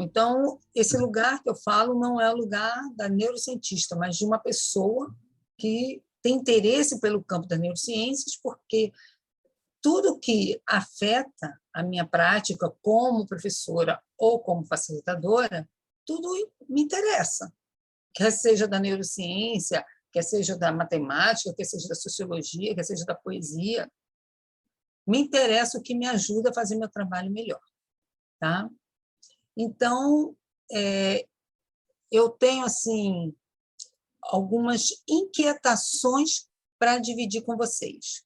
Então, esse lugar que eu falo não é o lugar da neurocientista, mas de uma pessoa que tem interesse pelo campo das neurociências, porque tudo que afeta a minha prática como professora ou como facilitadora, tudo me interessa, quer seja da neurociência, quer seja da matemática, quer seja da sociologia, quer seja da poesia, me interessa o que me ajuda a fazer meu trabalho melhor, tá? Então, eu tenho assim algumas inquietações para dividir com vocês.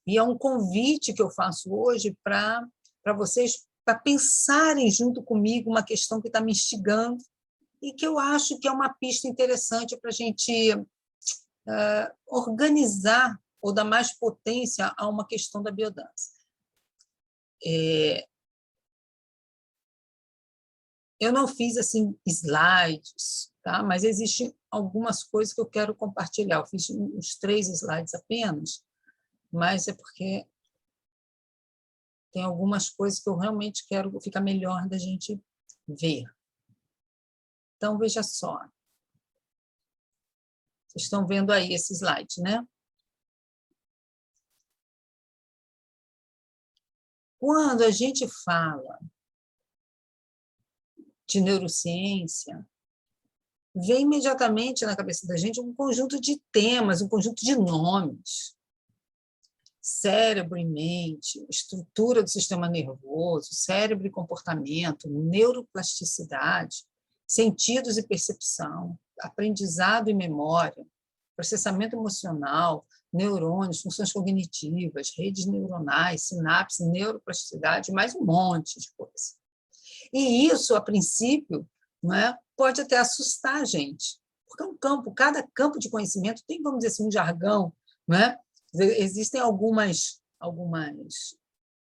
E é um convite que eu faço hoje para vocês, para pensarem junto comigo uma questão que está me instigando e que eu acho que é uma pista interessante para a gente organizar ou dar mais potência a uma questão da biodança. Eu não fiz assim slides, tá? Mas existem algumas coisas que eu quero compartilhar. Eu fiz uns 3 slides apenas, mas é porque tem algumas coisas que eu realmente quero ficar melhor da gente ver. Então, veja só. Vocês estão vendo aí esse slide, né? Quando a gente fala de neurociência, vem imediatamente na cabeça da gente um conjunto de temas, um conjunto de nomes. Cérebro e mente, estrutura do sistema nervoso, cérebro e comportamento, neuroplasticidade, sentidos e percepção, aprendizado e memória, processamento emocional, neurônios, funções cognitivas, redes neuronais, sinapse, neuroplasticidade, mais um monte de coisa. E isso, a princípio, não é, pode até assustar a gente, porque é um campo, cada campo de conhecimento tem, vamos dizer assim, um jargão, não é? Existem algumas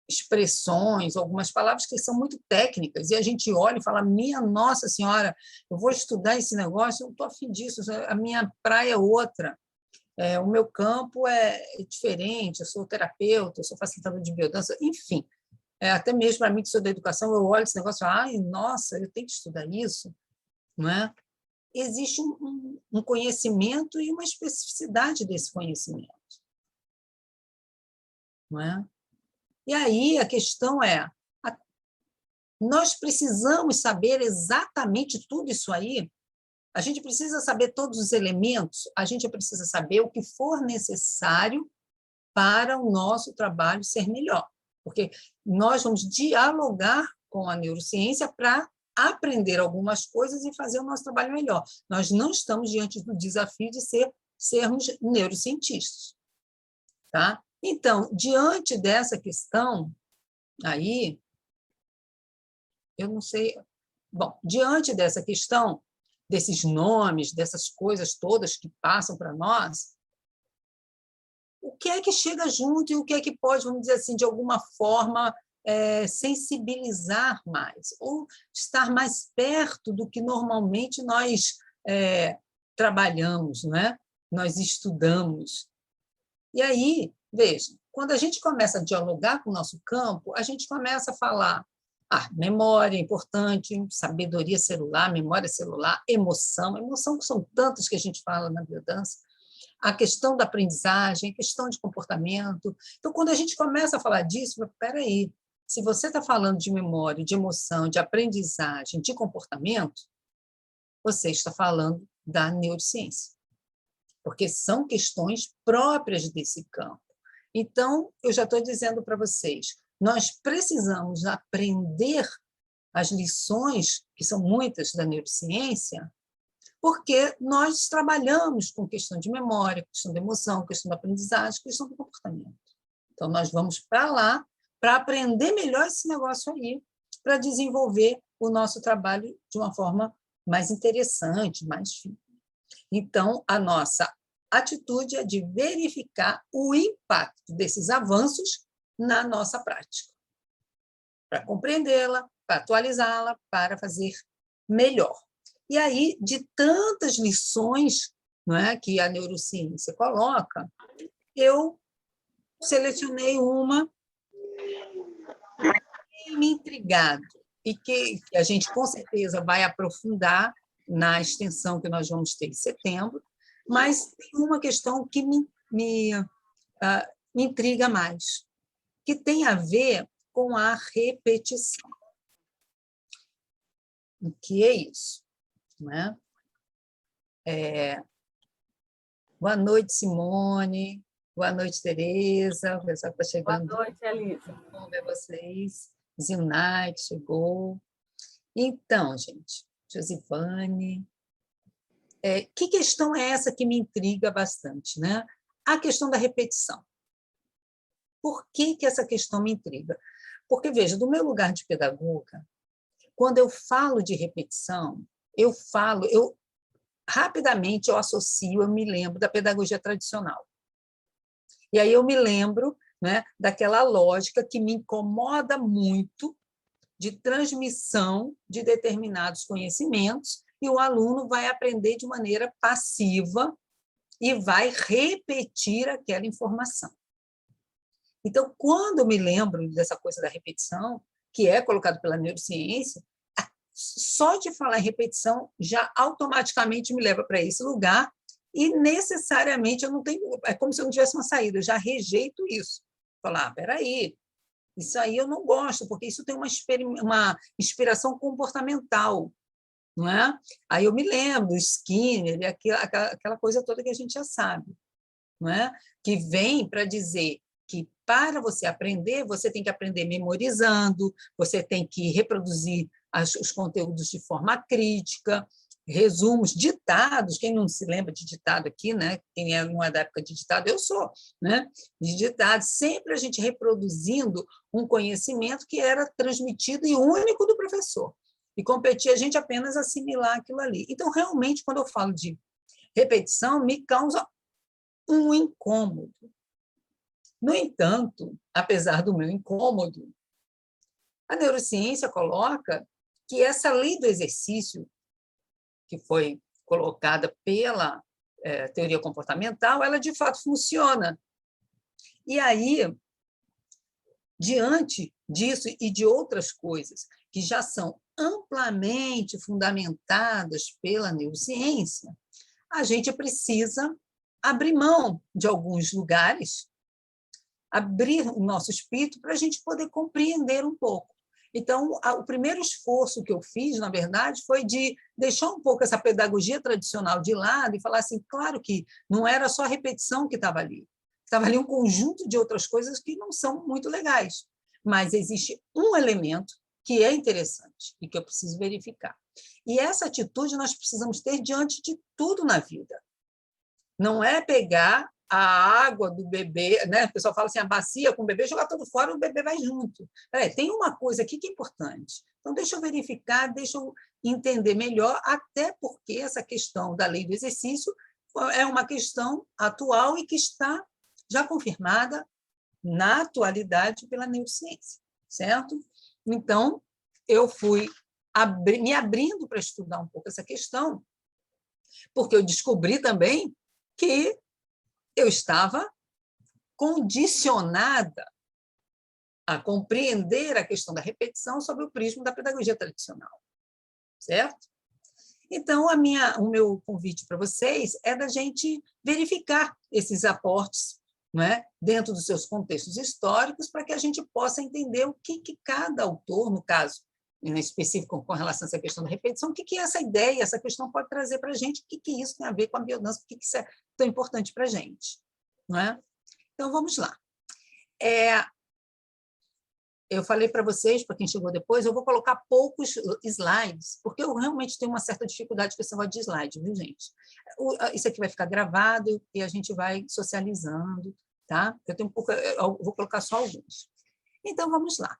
expressões, algumas palavras que são muito técnicas, e a gente olha e fala, minha Nossa Senhora, eu vou estudar esse negócio, eu não estou a fim disso, a minha praia é outra, o meu campo é diferente, eu sou terapeuta, eu sou facilitador de biodança, enfim, até mesmo para mim que sou da educação, eu olho esse negócio e falo, ai, nossa, eu tenho que estudar isso, não é? Existe um conhecimento e uma especificidade desse conhecimento. Não é? E aí a questão é, nós precisamos saber exatamente tudo isso aí? A gente precisa saber todos os elementos? A gente precisa saber o que for necessário para o nosso trabalho ser melhor. Porque nós vamos dialogar com a neurociência para aprender algumas coisas e fazer o nosso trabalho melhor. Nós não estamos diante do desafio de sermos neurocientistas. Tá? Então, diante dessa questão, aí, eu não sei... Bom, diante dessa questão, desses nomes, dessas coisas todas que passam para nós, o que é que chega junto e o que é que pode, vamos dizer assim, de alguma forma, sensibilizar mais, ou estar mais perto do que normalmente nós trabalhamos, não é? Nós estudamos. E aí, veja, quando a gente começa a dialogar com o nosso campo, a gente começa a falar memória é importante, sabedoria celular, memória celular, emoção que são tantas que a gente fala na biodança, a questão da aprendizagem, a questão de comportamento. Então, quando a gente começa a falar disso, espera aí, se você está falando de memória, de emoção, de aprendizagem, de comportamento, você está falando da neurociência, porque são questões próprias desse campo. Então, eu já estou dizendo para vocês, nós precisamos aprender as lições, que são muitas da neurociência, porque nós trabalhamos com questão de memória, questão de emoção, questão da aprendizagem, questão do comportamento. Então, nós vamos para lá para aprender melhor esse negócio aí, para desenvolver o nosso trabalho de uma forma mais interessante, mais fina. Então, a nossa atitude é de verificar o impacto desses avanços na nossa prática, para compreendê-la, para atualizá-la, para fazer melhor. E aí, de tantas lições, não é, que a neurociência coloca, eu selecionei uma que tem me intrigado e que a gente, com certeza, vai aprofundar na extensão que nós vamos ter em setembro, mas tem uma questão que me intriga mais, que tem a ver com a repetição. O que é isso? Não é? Boa noite, Simone. Boa noite, Tereza. O pessoal está chegando. Boa noite, Elisa. Bom ver vocês. Zilnaide chegou. Então, gente, Josivane. Que questão é essa que me intriga bastante, né? A questão da repetição. Por que essa questão me intriga? Porque, veja, do meu lugar de pedagoga, quando eu falo de repetição, rapidamente eu associo, eu me lembro da pedagogia tradicional. E aí eu me lembro, né, daquela lógica que me incomoda muito de transmissão de determinados conhecimentos e o aluno vai aprender de maneira passiva e vai repetir aquela informação. Então, quando eu me lembro dessa coisa da repetição, que é colocado pela neurociência, só de falar em repetição já automaticamente me leva para esse lugar e necessariamente eu não tenho, é como se eu não tivesse uma saída, eu já rejeito isso. Falar, peraí, isso aí eu não gosto, porque isso tem uma inspiração comportamental, não é? Aí eu me lembro do Skinner, aquela coisa toda que a gente já sabe, não é? Que vem para dizer que para você aprender, você tem que aprender memorizando, você tem que reproduzir os conteúdos de forma crítica, resumos, ditados, quem não se lembra de ditado aqui, né? Quem não é da época de ditado, eu sou, né? De ditado, sempre a gente reproduzindo um conhecimento que era transmitido e único do professor, e competia a gente apenas assimilar aquilo ali. Então, realmente, quando eu falo de repetição, me causa um incômodo. No entanto, apesar do meu incômodo, a neurociência coloca que essa lei do exercício, que foi colocada pela teoria comportamental, ela de fato funciona. E aí, diante disso e de outras coisas que já são amplamente fundamentadas pela neurociência, a gente precisa abrir mão de alguns lugares, abrir o nosso espírito para a gente poder compreender um pouco. Então, o primeiro esforço que eu fiz, na verdade, foi de deixar um pouco essa pedagogia tradicional de lado e falar assim, claro que não era só a repetição que estava ali um conjunto de outras coisas que não são muito legais, mas existe um elemento que é interessante e que eu preciso verificar. E essa atitude nós precisamos ter diante de tudo na vida. Não é pegar a água do bebê, né? O pessoal fala assim, a bacia com o bebê, jogar tudo fora, o bebê vai junto. Tem uma coisa aqui que é importante. Então, deixa eu verificar, deixa eu entender melhor, até porque essa questão da lei do exercício é uma questão atual e que está já confirmada na atualidade pela neurociência, certo? Então, eu fui me abrindo para estudar um pouco essa questão, porque eu descobri também que eu estava condicionada a compreender a questão da repetição sob o prisma da pedagogia tradicional, certo? Então, o meu convite para vocês é da gente verificar esses aportes, não é? Dentro dos seus contextos históricos, para que a gente possa entender o que cada autor, no caso em específico com relação a essa questão da repetição, o que essa ideia, essa questão pode trazer para a gente, o que isso tem a ver com a biodança, por que isso é tão importante para a gente. Não é? Então, vamos lá. Eu falei para vocês, para quem chegou depois, eu vou colocar poucos slides, porque eu realmente tenho uma certa dificuldade com esse negócio de slide, viu, gente? Isso aqui vai ficar gravado e a gente vai socializando, tá? Eu vou colocar só alguns. Então, vamos lá.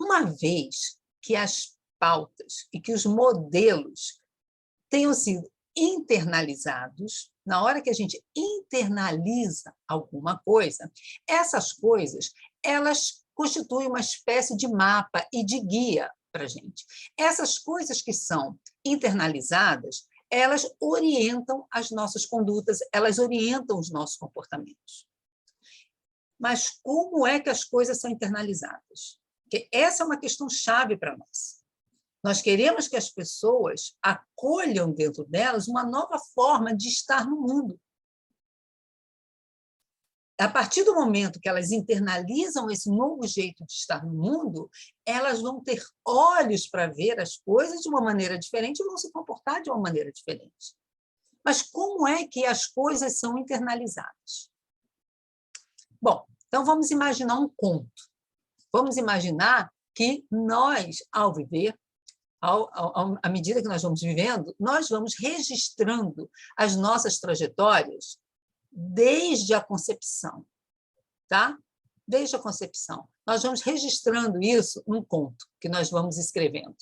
Uma vez que as pautas e que os modelos tenham sido internalizados, na hora que a gente internaliza alguma coisa, essas coisas, elas constituem uma espécie de mapa e de guia para a gente. Essas coisas que são internalizadas, elas orientam as nossas condutas, elas orientam os nossos comportamentos. Mas como é que as coisas são internalizadas? Porque essa é uma questão chave para nós. Nós queremos que as pessoas acolham dentro delas uma nova forma de estar no mundo. A partir do momento que elas internalizam esse novo jeito de estar no mundo, elas vão ter olhos para ver as coisas de uma maneira diferente e vão se comportar de uma maneira diferente. Mas como é que as coisas são internalizadas? Bom, então vamos imaginar um conto. Vamos imaginar que nós, ao viver, à medida que nós vamos vivendo, nós vamos registrando as nossas trajetórias desde a concepção, tá? Desde a concepção. Nós vamos registrando isso num conto que nós vamos escrevendo.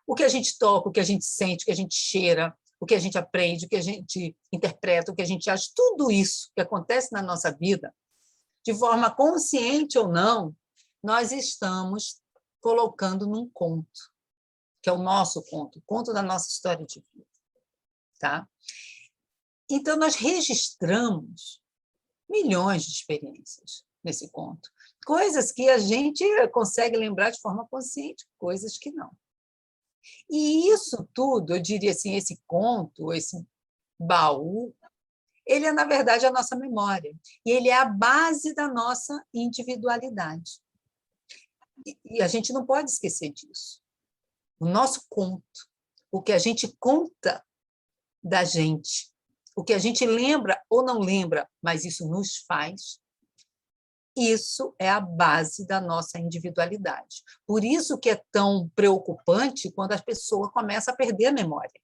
O que a gente toca, o que a gente sente, o que a gente cheira, o que a gente aprende, o que a gente interpreta, o que a gente acha, tudo isso que acontece na nossa vida, de forma consciente ou não, nós estamos colocando num conto, que é o nosso conto, o conto da nossa história de vida. Tá? Então, nós registramos milhões de experiências nesse conto. Coisas que a gente consegue lembrar de forma consciente, coisas que não. E isso tudo, eu diria assim, esse conto, esse baú, ele é, na verdade, a nossa memória. E ele é a base da nossa individualidade. E a gente não pode esquecer disso. O nosso conto, o que a gente conta da gente, o que a gente lembra ou não lembra, mas isso nos faz, isso é a base da nossa individualidade. Por isso que é tão preocupante quando a pessoa começa a perder a memória.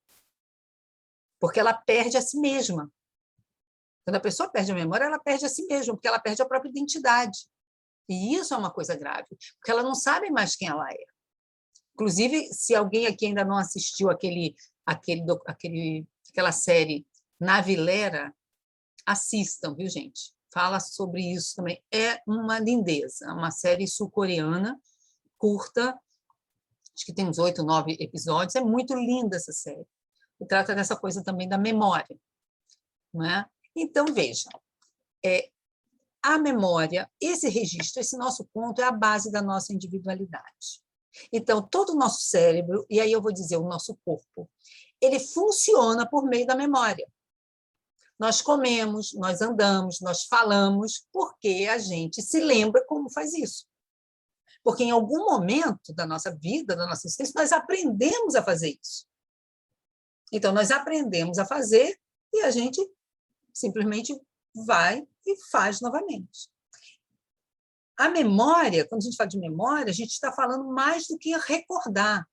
Porque ela perde a si mesma. Quando a pessoa perde a memória, ela perde a si mesma, porque ela perde a própria identidade. E isso é uma coisa grave, porque ela não sabe mais quem ela é. Inclusive, se alguém aqui ainda não assistiu aquela série Navilera, assistam, viu, gente? Fala sobre isso também. É uma lindeza, é uma série sul-coreana, curta, acho que tem uns 8, 9 episódios, é muito linda essa série. E trata dessa coisa também da memória. Não é? Então, vejam, a memória, esse registro, esse nosso ponto é a base da nossa individualidade. Então, todo o nosso cérebro, e aí eu vou dizer o nosso corpo, ele funciona por meio da memória. Nós comemos, nós andamos, nós falamos, porque a gente se lembra como faz isso. Porque em algum momento da nossa vida, da nossa existência, nós aprendemos a fazer isso. Então, nós aprendemos a fazer e a gente simplesmente vai e faz novamente. A memória, quando a gente fala de memória, a gente está falando mais do que recordar.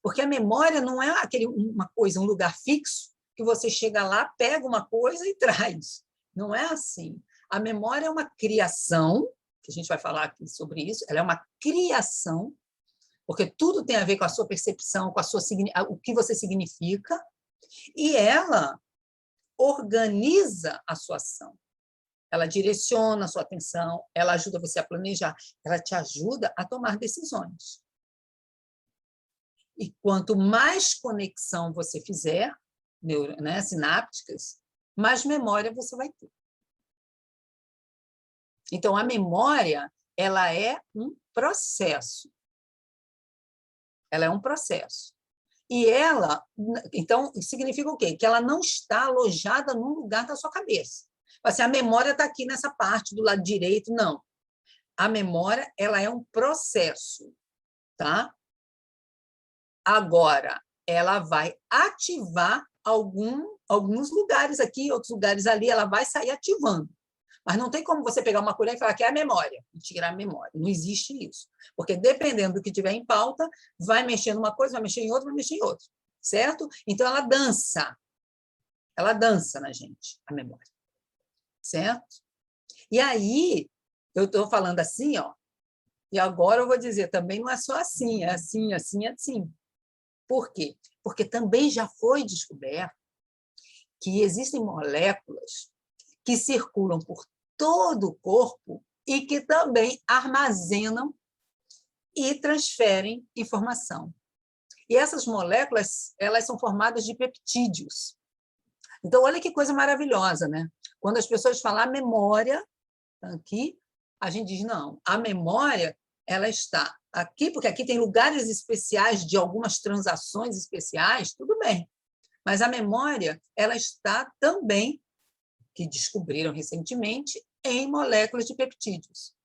Porque a memória não é uma coisa, um lugar fixo, que você chega lá, pega uma coisa e traz. Não é assim. A memória é uma criação, que a gente vai falar aqui sobre isso, ela é uma criação, porque tudo tem a ver com a sua percepção, com o que você significa, e ela organiza a sua ação. Ela direciona a sua atenção, ela ajuda você a planejar, ela te ajuda a tomar decisões. E quanto mais conexão você fizer, sinápticas, mais memória você vai ter. Então, a memória, ela é um processo. Ela é um processo. E ela, então, significa o quê? Que ela não está alojada num lugar da sua cabeça. Assim, a memória está aqui nessa parte do lado direito. Não. A memória, ela é um processo, tá? Agora, ela vai ativar alguns lugares aqui, outros lugares ali, ela vai sair ativando. Mas não tem como você pegar uma colher e falar que é a memória, e tirar a memória. Não existe isso. Porque, dependendo do que tiver em pauta, vai mexer numa coisa, vai mexer em outra, vai mexer em outra. Certo? Então, ela dança. Ela dança na gente, a memória. Certo? E aí, eu estou falando assim, ó, E agora eu vou dizer, também não é só assim, é assim, assim, assim. Por quê? Porque também já foi descoberto que existem moléculas que circulam por todo o corpo e que também armazenam e transferem informação. E essas moléculas, elas são formadas de peptídeos. Então, olha que coisa maravilhosa, né? Quando as pessoas falam a memória, aqui, a gente diz, não, a memória ela está aqui, porque aqui tem lugares especiais de algumas transações especiais, tudo bem. Mas a memória ela está também, que descobriram recentemente, em moléculas de peptídeos.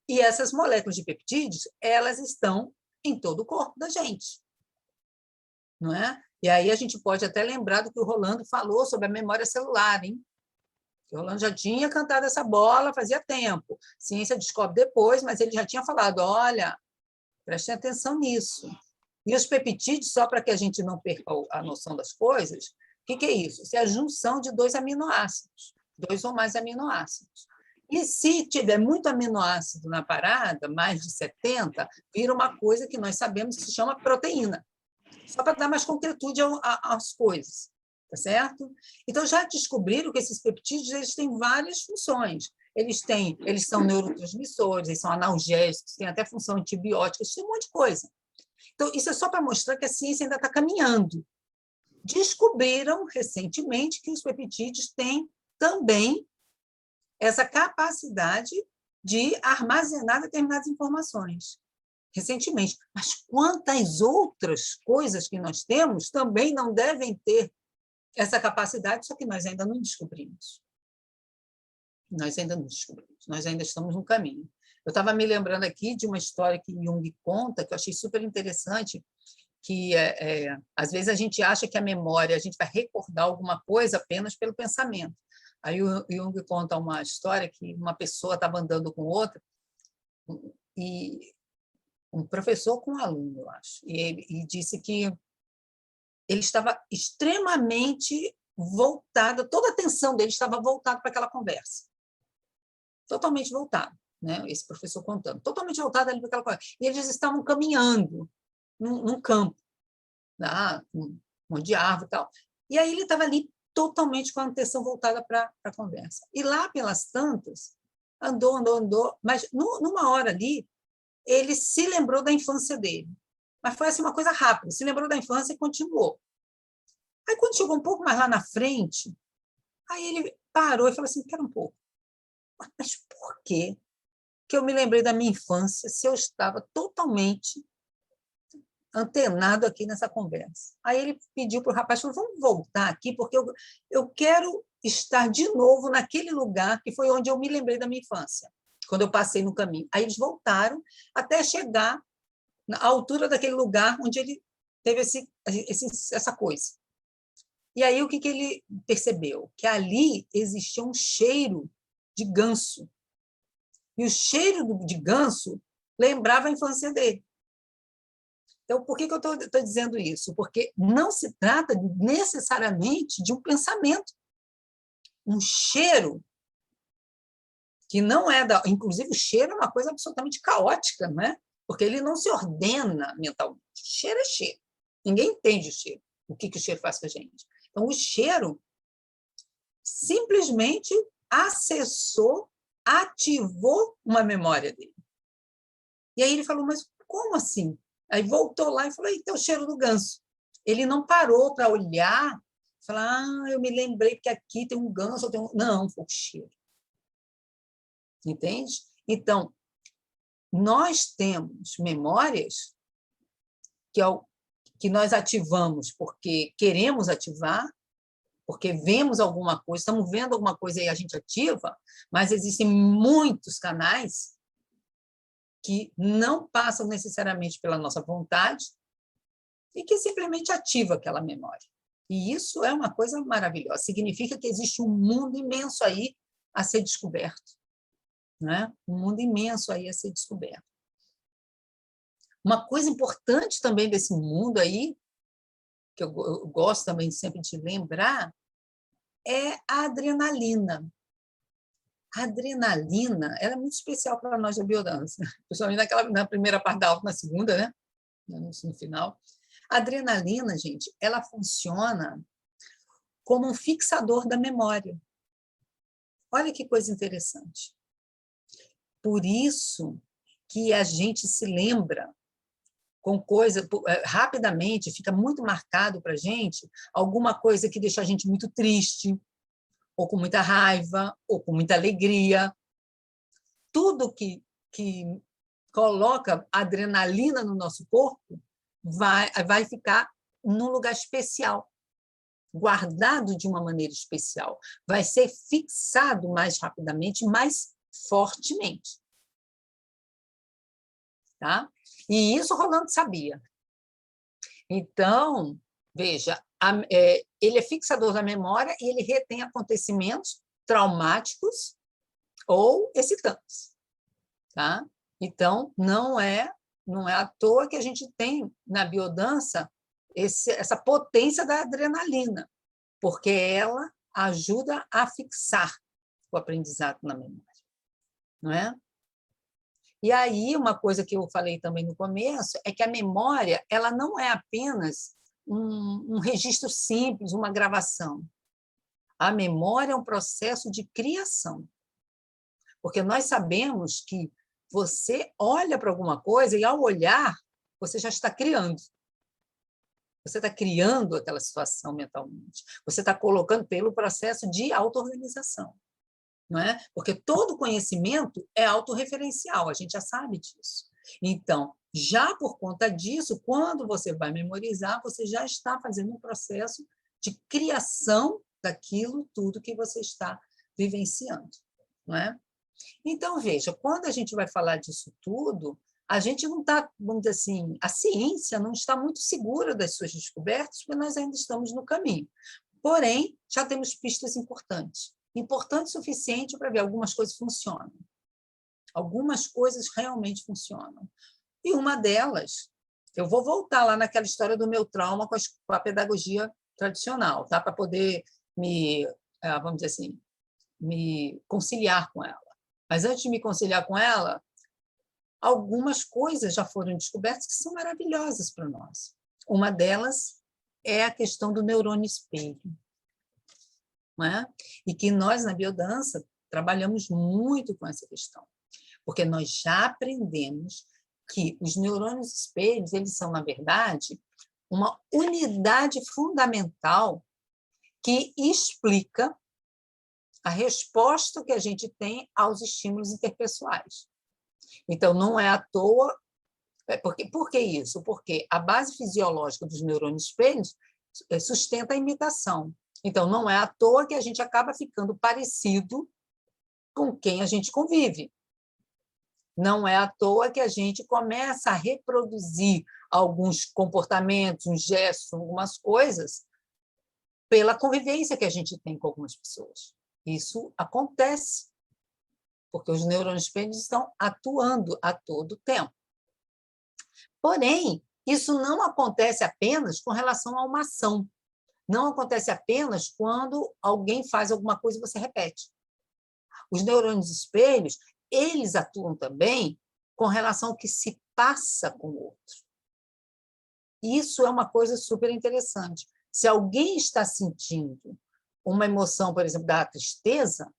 E essas moléculas de peptídeos, elas estão em todo o corpo da gente. Não é? E aí a gente pode até lembrar do que o Rolando falou sobre a memória celular, hein? O Rolando já tinha cantado essa bola fazia tempo. Ciência descobre depois, mas ele já tinha falado, olha, prestem atenção nisso. E os peptídeos, só para que a gente não perca a noção das coisas, o que é isso? Isso é a junção de 2 aminoácidos, 2 ou mais aminoácidos. E se tiver muito aminoácido na parada, mais de 70, vira uma coisa que nós sabemos que se chama proteína. Só para dar mais concretude às coisas, tá certo? Então, já descobriram que esses peptídeos eles têm várias funções. Eles são neurotransmissores, eles são analgésicos, têm até função antibiótica, tem um monte de coisa. Então, isso é só para mostrar que a ciência ainda está caminhando. Descobriram recentemente que os peptídeos têm também essa capacidade de armazenar determinadas informações. Recentemente. Mas quantas outras coisas que nós temos também não devem ter essa capacidade, só que nós ainda não descobrimos. Nós ainda não descobrimos, nós ainda estamos no caminho. Eu estava me lembrando aqui de uma história que Jung conta, que eu achei super interessante, que às vezes a gente acha que a memória, a gente vai recordar alguma coisa apenas pelo pensamento. Aí o Jung conta uma história que uma pessoa estava andando com outra e um professor com um aluno, eu acho, e disse que ele estava extremamente voltado, toda a atenção dele estava voltada para aquela conversa. Totalmente voltado, né? Esse professor contando, totalmente voltado ali para aquela conversa. E eles estavam caminhando num campo, um monte de árvore e tal. E aí ele estava ali totalmente com a atenção voltada para a conversa. E lá pelas tantas, andou, mas numa hora ali, ele se lembrou da infância dele. Mas foi assim, uma coisa rápida. Se lembrou da infância e continuou. Aí, quando chegou um pouco mais lá na frente, aí ele parou e falou assim, espera um pouco, mas por que eu me lembrei da minha infância se eu estava totalmente antenado aqui nessa conversa? Aí ele pediu para o rapaz, falou, vamos voltar aqui, porque eu quero estar de novo naquele lugar que foi onde eu me lembrei da minha infância, quando eu passei no caminho. Aí eles voltaram até chegar à altura daquele lugar onde ele teve essa coisa. E aí o que ele percebeu? Que ali existia um cheiro de ganso. E o cheiro de ganso lembrava a infância dele. Então, por que eu estou dizendo isso? Porque não se trata necessariamente de um pensamento. Um cheiro que não é da... Inclusive, o cheiro é uma coisa absolutamente caótica, não é? Porque ele não se ordena mentalmente. Cheiro é cheiro. Ninguém entende o cheiro. O que o cheiro faz com a gente. Então, o cheiro simplesmente acessou, ativou uma memória dele. E aí ele falou, mas como assim? Aí voltou lá e falou, eita, é o cheiro do ganso. Ele não parou para olhar, falar, eu me lembrei que aqui tem um ganso. Não, foi o cheiro. Entende? Então, nós temos memórias que nós ativamos porque queremos ativar, porque vemos alguma coisa, estamos vendo alguma coisa e a gente ativa, mas existem muitos canais que não passam necessariamente pela nossa vontade e que simplesmente ativam aquela memória. E isso é uma coisa maravilhosa. Significa que existe um mundo imenso aí a ser descoberto. Né? Um mundo imenso aí a ser descoberto. Uma coisa importante também desse mundo aí, que eu gosto também sempre de lembrar, é a adrenalina. A adrenalina, ela é muito especial para nós da biodança, principalmente na primeira parte da aula, na segunda, né? No final. A adrenalina, gente, ela funciona como um fixador da memória. Olha que coisa interessante. Por isso que a gente se lembra com coisa rapidamente, fica muito marcado para a gente alguma coisa que deixa a gente muito triste, ou com muita raiva, ou com muita alegria. Tudo que coloca adrenalina no nosso corpo vai ficar num lugar especial, guardado de uma maneira especial, vai ser fixado mais rapidamente, mais fortemente. Tá? E isso Rolando sabia. Então, veja, ele é fixador da memória e ele retém acontecimentos traumáticos ou excitantes. Tá? Então, não é à toa que a gente tem na biodança essa potência da adrenalina, porque ela ajuda a fixar o aprendizado na memória. Não é? E aí, uma coisa que eu falei também no começo é que a memória ela não é apenas um registro simples, uma gravação. A memória é um processo de criação. Porque nós sabemos que você olha para alguma coisa e, ao olhar, você já está criando. Você está criando aquela situação mentalmente. Você está colocando pelo processo de auto-organização. Não é? Porque todo conhecimento é autorreferencial, a gente já sabe disso. Então, já por conta disso, quando você vai memorizar, você já está fazendo um processo de criação daquilo tudo que você está vivenciando. Não é? Então, veja, quando a gente vai falar disso tudo, a gente não está, vamos dizer assim, a ciência não está muito segura das suas descobertas, porque nós ainda estamos no caminho. Porém, já temos pistas importantes. Importante o suficiente para ver algumas coisas funcionam. Algumas coisas realmente funcionam. E uma delas, eu vou voltar lá naquela história do meu trauma com a pedagogia tradicional, tá? Para poder vamos dizer assim, me conciliar com ela. Mas antes de me conciliar com ela, algumas coisas já foram descobertas que são maravilhosas para nós. Uma delas é a questão do neurônio espelho. Não é? E que nós, na biodança, trabalhamos muito com essa questão, porque nós já aprendemos que os neurônios espelhos, eles são, na verdade, uma unidade fundamental que explica a resposta que a gente tem aos estímulos interpessoais. Então, não é à toa... Por que isso? Porque a base fisiológica dos neurônios espelhos sustenta a imitação. Então, não é à toa que a gente acaba ficando parecido com quem a gente convive. Não é à toa que a gente começa a reproduzir alguns comportamentos, uns gestos, algumas coisas, pela convivência que a gente tem com algumas pessoas. Isso acontece, porque os neurônios espelhos estão atuando a todo tempo. Porém, isso não acontece apenas com relação a uma ação. Não acontece apenas quando alguém faz alguma coisa e você repete. Os neurônios espelhos, eles atuam também com relação ao que se passa com o outro. Isso é uma coisa super interessante. Se alguém está sentindo uma emoção, por exemplo, da tristeza,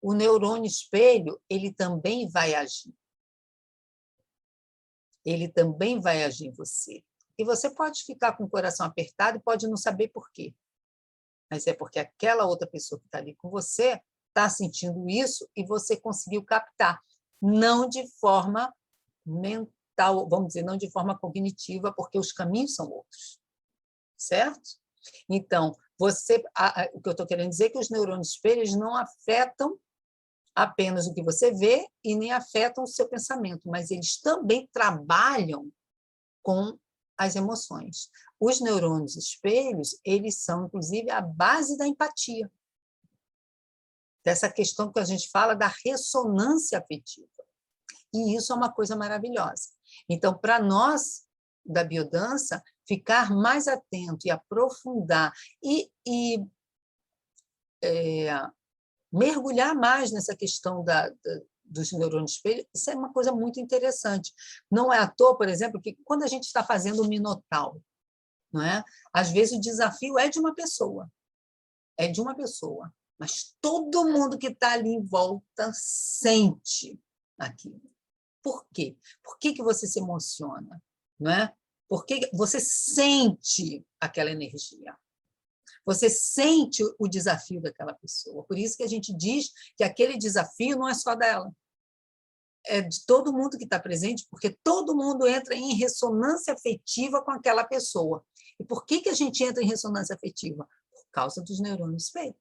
o neurônio espelho, ele também vai agir. Ele também vai agir em você. E você pode ficar com o coração apertado e pode não saber por quê. Mas é porque aquela outra pessoa que está ali com você está sentindo isso e você conseguiu captar. Não de forma mental, vamos dizer, não de forma cognitiva, porque os caminhos são outros. Certo? Então, o que eu estou querendo dizer é que os neurônios espelhos não afetam apenas o que você vê e nem afetam o seu pensamento, mas eles também trabalham com as emoções. Os neurônios espelhos, eles são, inclusive, a base da empatia. Dessa questão que a gente fala da ressonância afetiva. E isso é uma coisa maravilhosa. Então, para nós, da biodança, ficar mais atento e aprofundar mergulhar mais nessa questão dos neurônios espelho, isso é uma coisa muito interessante. Não é à toa, por exemplo, que quando a gente está fazendo o Minotauro, não é? Às vezes o desafio é de uma pessoa, mas todo mundo que está ali em volta sente aquilo. Por quê? Por que você se emociona? Não é? Porque você sente aquela energia. Você sente o desafio daquela pessoa. Por isso que a gente diz que aquele desafio não é só dela. É de todo mundo que está presente, porque todo mundo entra em ressonância afetiva com aquela pessoa. E por que a gente entra em ressonância afetiva? Por causa dos neurônios espelho,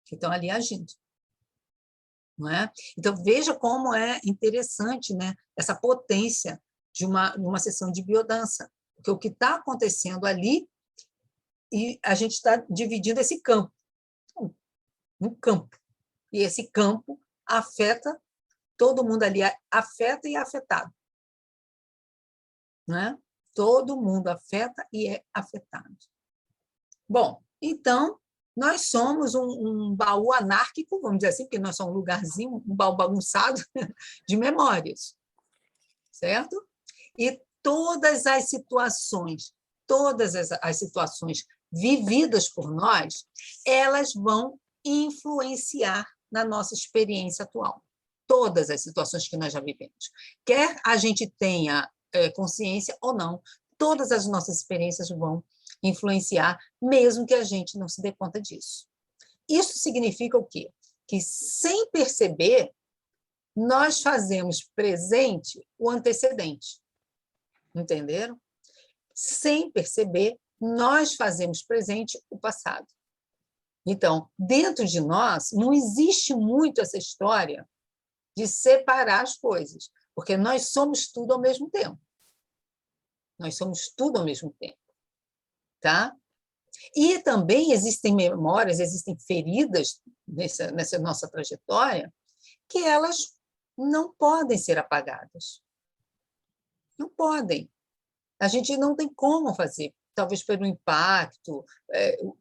que estão ali agindo. Não é? Então, veja como é interessante, né, essa potência de uma sessão de biodança. Porque o que está acontecendo ali, e a gente está dividindo esse campo, um campo. E esse campo afeta todo mundo ali, afeta e é afetado. Não é? Todo mundo afeta e é afetado. Bom, então, nós somos um baú anárquico, vamos dizer assim, porque nós somos um lugarzinho, um baú bagunçado de memórias, certo? E todas as situações vividas por nós, elas vão influenciar na nossa experiência atual. Todas as situações que nós já vivemos. Quer a gente tenha consciência ou não, todas as nossas experiências vão influenciar, mesmo que a gente não se dê conta disso. Isso significa o quê? Que, sem perceber, nós fazemos presente o antecedente. Entenderam? Sem perceber, nós fazemos presente o passado. Então, dentro de nós, não existe muito essa história de separar as coisas, porque nós somos tudo ao mesmo tempo. Nós somos tudo ao mesmo tempo. Tá? E também existem memórias, existem feridas nessa nossa trajetória que elas não podem ser apagadas. Não podem. A gente não tem como fazer. Talvez pelo impacto,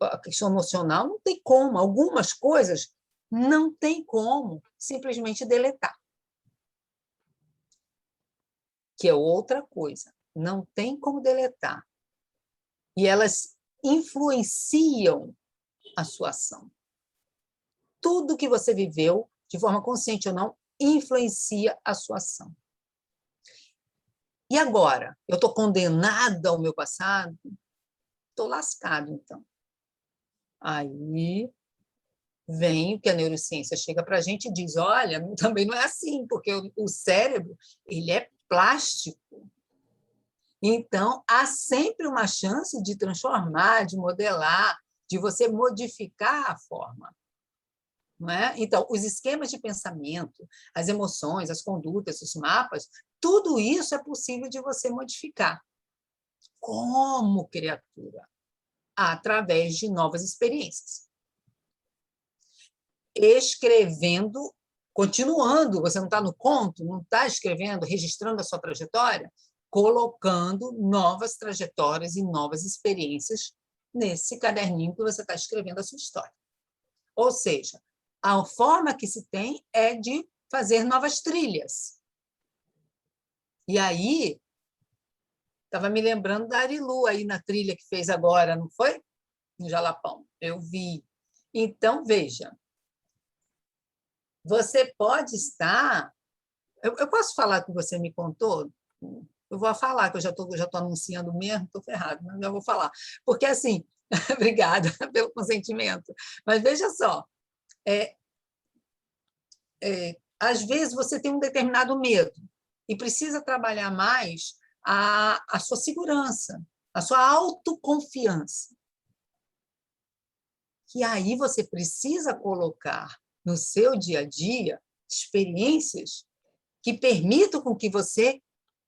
a questão emocional, não tem como. Algumas coisas não tem como simplesmente deletar. Que é outra coisa. Não tem como deletar. E elas influenciam a sua ação. Tudo que você viveu, de forma consciente ou não, influencia a sua ação. E agora? Eu estou condenada ao meu passado? Estou lascado, então. Aí vem o que a neurociência chega para a gente e diz, olha, também não é assim, porque o cérebro ele é plástico. Então, há sempre uma chance de transformar, de modelar, de você modificar a forma. Não é? Então, os esquemas de pensamento, as emoções, as condutas, os mapas, tudo isso é possível de você modificar. Como criatura? Através de novas experiências. Escrevendo, continuando, você não está no conto, não está escrevendo, registrando a sua trajetória, colocando novas trajetórias e novas experiências nesse caderninho que você está escrevendo a sua história. Ou seja, a forma que se tem é de fazer novas trilhas. E aí, estava me lembrando da Arilu aí na trilha que fez agora, não foi? No Jalapão. Eu vi. Então, veja, você pode estar... Eu posso falar que você me contou? Eu vou falar, que eu já estou anunciando mesmo, estou ferrado, mas eu vou falar. Porque, assim, obrigada pelo consentimento, mas veja só, às vezes você tem um determinado medo e precisa trabalhar mais a sua segurança, a sua autoconfiança. E aí você precisa colocar no seu dia a dia experiências que permitam com que você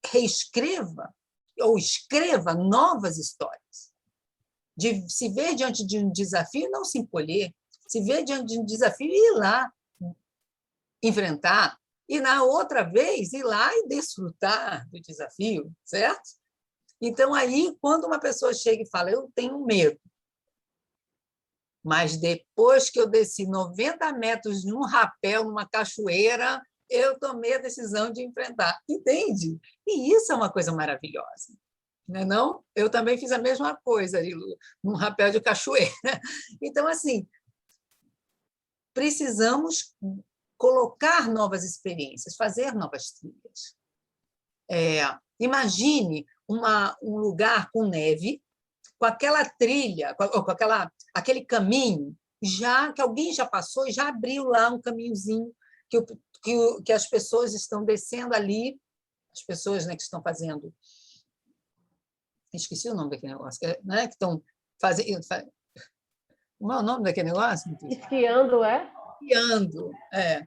reescreva ou escreva novas histórias. De se ver diante de um desafio e não se encolher, se ver diante de um desafio e ir lá enfrentar, e na outra vez ir lá e desfrutar do desafio, certo? Então, aí, quando uma pessoa chega e fala, eu tenho medo, Mas depois que eu desci 90 metros num rapel, numa cachoeira, eu tomei a decisão de enfrentar. Entende? E isso é uma coisa maravilhosa. Não é não? Eu também fiz a mesma coisa ali, num rapel de cachoeira. Então, assim, precisamos colocar novas experiências, fazer novas trilhas. Imagine um lugar com neve, com aquela trilha, aquele caminho, já que alguém já passou e já abriu lá um caminhozinho que as pessoas estão descendo ali, as pessoas, né, que estão fazendo... Esqueci o nome daquele negócio, né, que estão fazendo... Como é o nome daquele negócio? Esquiando, é? Esquiando, é.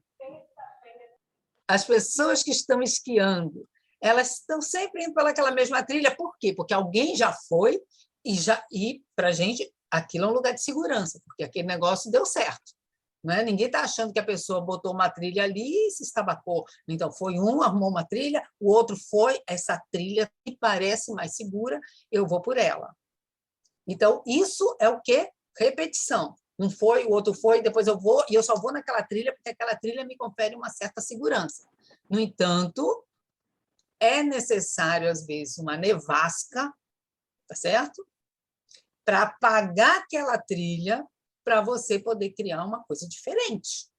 As pessoas que estão esquiando, elas estão sempre indo pelaquela mesma trilha. Por quê? Porque alguém já foi e para a gente, aquilo é um lugar de segurança, porque aquele negócio deu certo. Não é? Ninguém está achando que a pessoa botou uma trilha ali e se estabacou. Então, foi um, arrumou uma trilha, o outro foi, essa trilha que parece mais segura, eu vou por ela. Então, isso é o quê? Repetição. Um foi, o outro foi, depois eu vou, e eu só vou naquela trilha porque aquela trilha me confere uma certa segurança. No entanto, é necessário, às vezes, uma nevasca, tá certo? Para apagar aquela trilha, para você poder criar uma coisa diferente,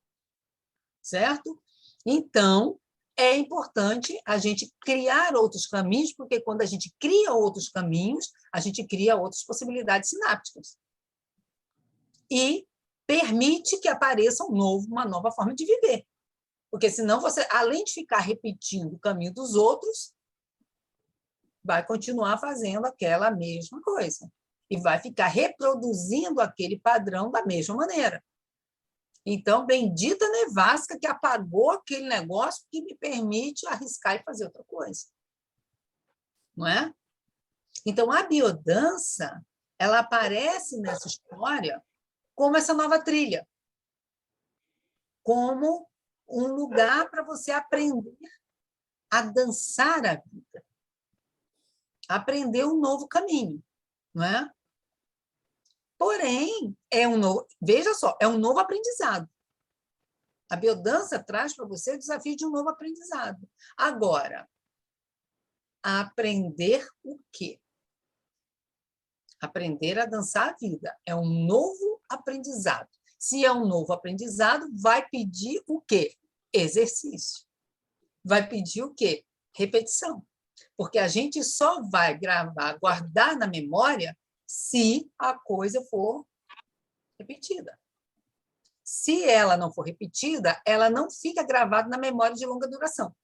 certo? Então, é importante a gente criar outros caminhos, porque quando a gente cria outros caminhos, a gente cria outras possibilidades sinápticas. E permite que apareça uma nova forma de viver. Porque, senão, você, além de ficar repetindo o caminho dos outros, vai continuar fazendo aquela mesma coisa. E vai ficar reproduzindo aquele padrão da mesma maneira. Então, bendita nevasca que apagou aquele negócio que me permite arriscar e fazer outra coisa. Não é? Então, a biodança, ela aparece nessa história como essa nova trilha, como um lugar para você aprender a dançar a vida, aprender um novo caminho, não é? Porém, veja só, é um novo aprendizado. A biodança traz para você o desafio de um novo aprendizado. Agora, aprender o quê? Aprender a dançar a vida. É um novo aprendizado. Se é um novo aprendizado, vai pedir o quê? Exercício. Vai pedir o quê? Repetição. Porque a gente só vai gravar, guardar na memória se a coisa for repetida. Se ela não for repetida, ela não fica gravada na memória de longa duração.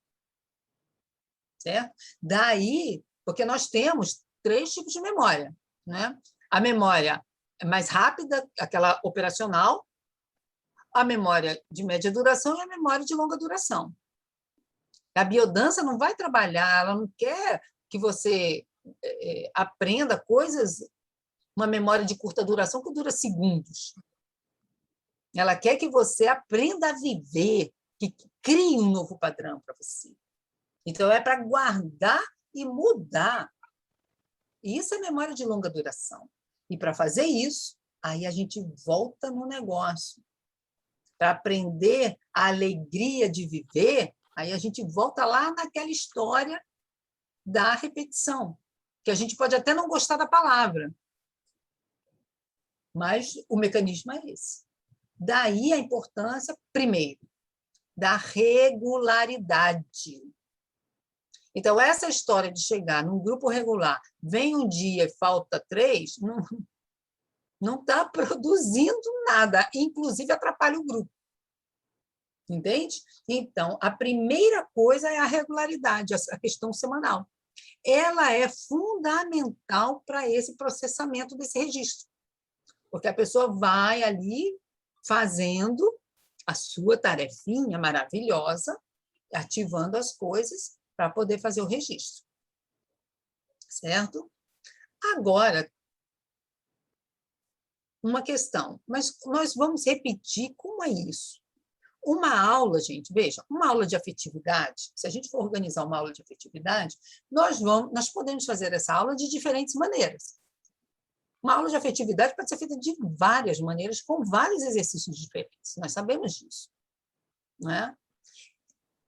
Certo? Daí, porque nós temos 3 tipos de memória, né? A memória mais rápida, aquela operacional, a memória de média duração e a memória de longa duração. A biodança não vai trabalhar, ela não quer que você aprenda coisas, uma memória de curta duração que dura segundos. Ela quer que você aprenda a viver, que crie um novo padrão para você. Então, é para guardar e mudar. Isso é memória de longa duração. E para fazer isso, aí a gente volta no negócio. Para aprender a alegria de viver, aí a gente volta lá naquela história da repetição, que a gente pode até não gostar da palavra, mas o mecanismo é esse. Daí a importância, primeiro, da regularidade. Então, essa história de chegar num grupo regular, vem um dia e falta 3, não está produzindo nada, inclusive atrapalha o grupo. Entende? Então, a primeira coisa é a regularidade, a questão semanal. Ela é fundamental para esse processamento desse registro, porque a pessoa vai ali fazendo a sua tarefinha maravilhosa, ativando as coisas para poder fazer o registro. Certo? Agora, uma questão, mas nós vamos repetir como é isso? Uma aula, gente, veja, uma aula de afetividade, se a gente for organizar uma aula de afetividade, nós podemos fazer essa aula de diferentes maneiras. Uma aula de afetividade pode ser feita de várias maneiras, com vários exercícios diferentes. Nós sabemos disso. Não é?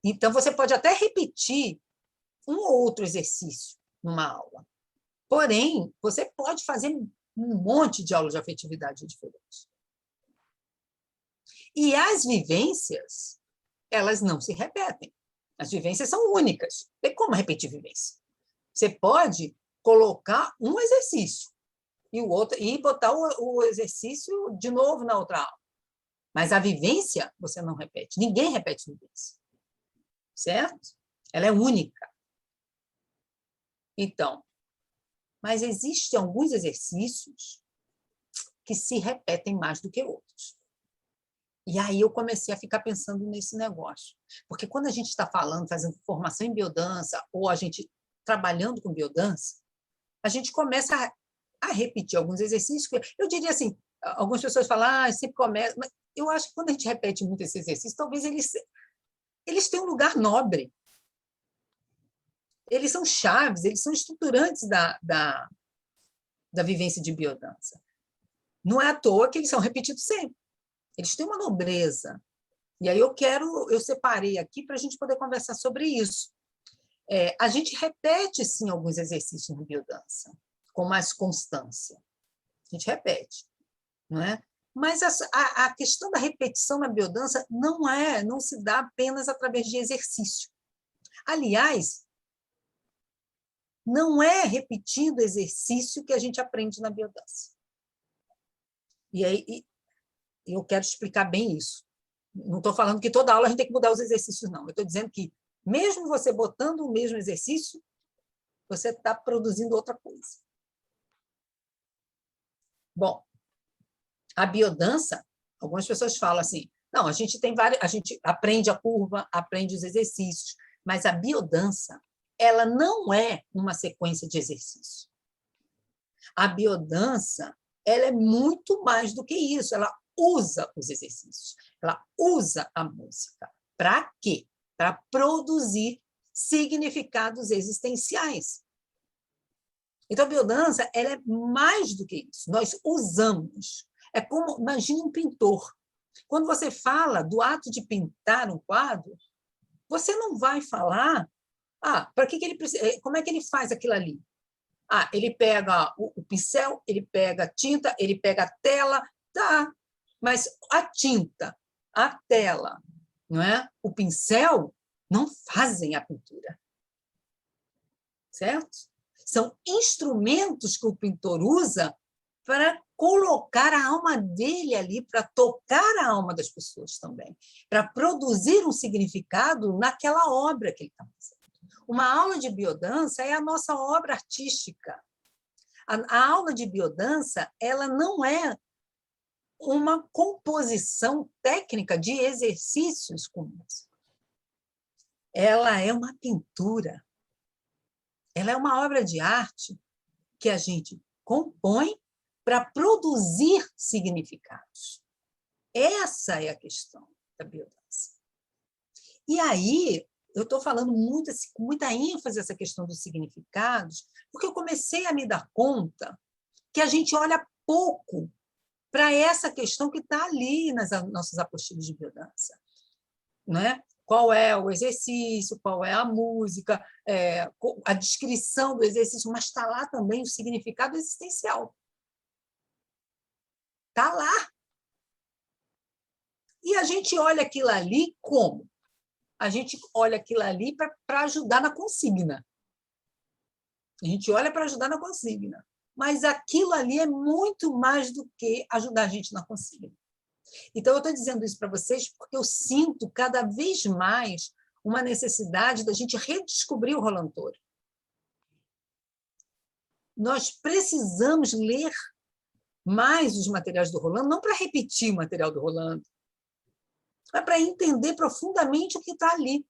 Então, você pode até repetir um ou outro exercício numa aula. Porém, você pode fazer um monte de aulas de afetividade diferentes. E as vivências, elas não se repetem. As vivências são únicas. Tem como repetir vivência? Você pode colocar um exercício e o outro e botar o exercício de novo na outra aula. Mas a vivência você não repete. Ninguém repete vivência. Certo? Ela é única. Então, mas existem alguns exercícios que se repetem mais do que outros. E aí eu comecei a ficar pensando nesse negócio. Porque quando a gente está falando, fazendo formação em biodança, ou a gente trabalhando com biodança, a gente começa a repetir alguns exercícios. Eu diria assim, algumas pessoas falam, sempre começa... Mas eu acho que quando a gente repete muito esse exercício, talvez eles têm um lugar nobre. Eles são chaves, eles são estruturantes da vivência de biodança. Não é à toa que eles são repetidos sempre. Eles têm uma nobreza. E aí eu separei aqui para a gente poder conversar sobre isso. A gente repete, sim, alguns exercícios na biodança, com mais constância. A gente repete, não é? Mas a questão da repetição na biodança não se dá apenas através de exercício. Aliás, não é repetindo exercício que a gente aprende na biodança. E aí eu quero explicar bem isso. Não estou falando que toda aula a gente tem que mudar os exercícios, não. Eu estou dizendo que, mesmo você botando o mesmo exercício, você está produzindo outra coisa. Bom, a biodança, algumas pessoas falam assim, não, a gente aprende a curva, aprende os exercícios, mas a biodança, ela não é uma sequência de exercícios. A biodança, ela é muito mais do que isso, ela usa os exercícios, ela usa a música. Para quê? Para produzir significados existenciais. Então, a biodança ela é mais do que isso. Nós usamos. É como, imagine um pintor. Quando você fala do ato de pintar um quadro, você não vai falar, para que ele precisa, como é que ele faz aquilo ali? Ele pega o pincel, ele pega a tinta, ele pega a tela, tá. Mas a tinta, a tela, não é? O pincel não fazem a pintura. Certo? São instrumentos que o pintor usa para colocar a alma dele ali, para tocar a alma das pessoas também, para produzir um significado naquela obra que ele está fazendo. Uma aula de biodança é a nossa obra artística. A aula de biodança ela não é uma composição técnica de exercícios comuns. Ela é uma pintura. Ela é uma obra de arte que a gente compõe para produzir significados. Essa é a questão da biodança. E aí, eu estou falando muito, com muita ênfase essa questão dos significados, porque eu comecei a me dar conta que a gente olha pouco para essa questão que está ali nas nossas apostilas de biodança. Não é? Qual é o exercício, qual é a música, a descrição do exercício, mas está lá também o significado existencial. Está lá. E a gente olha aquilo ali como? A gente olha aquilo ali para ajudar na consigna. A gente olha para ajudar na consigna. Mas aquilo ali é muito mais do que ajudar a gente na consigna. Então, eu estou dizendo isso para vocês porque eu sinto cada vez mais uma necessidade da gente redescobrir o Rolando Touro. Nós precisamos ler mais os materiais do Rolando, não para repetir o material do Rolando, mas para entender profundamente o que está ali.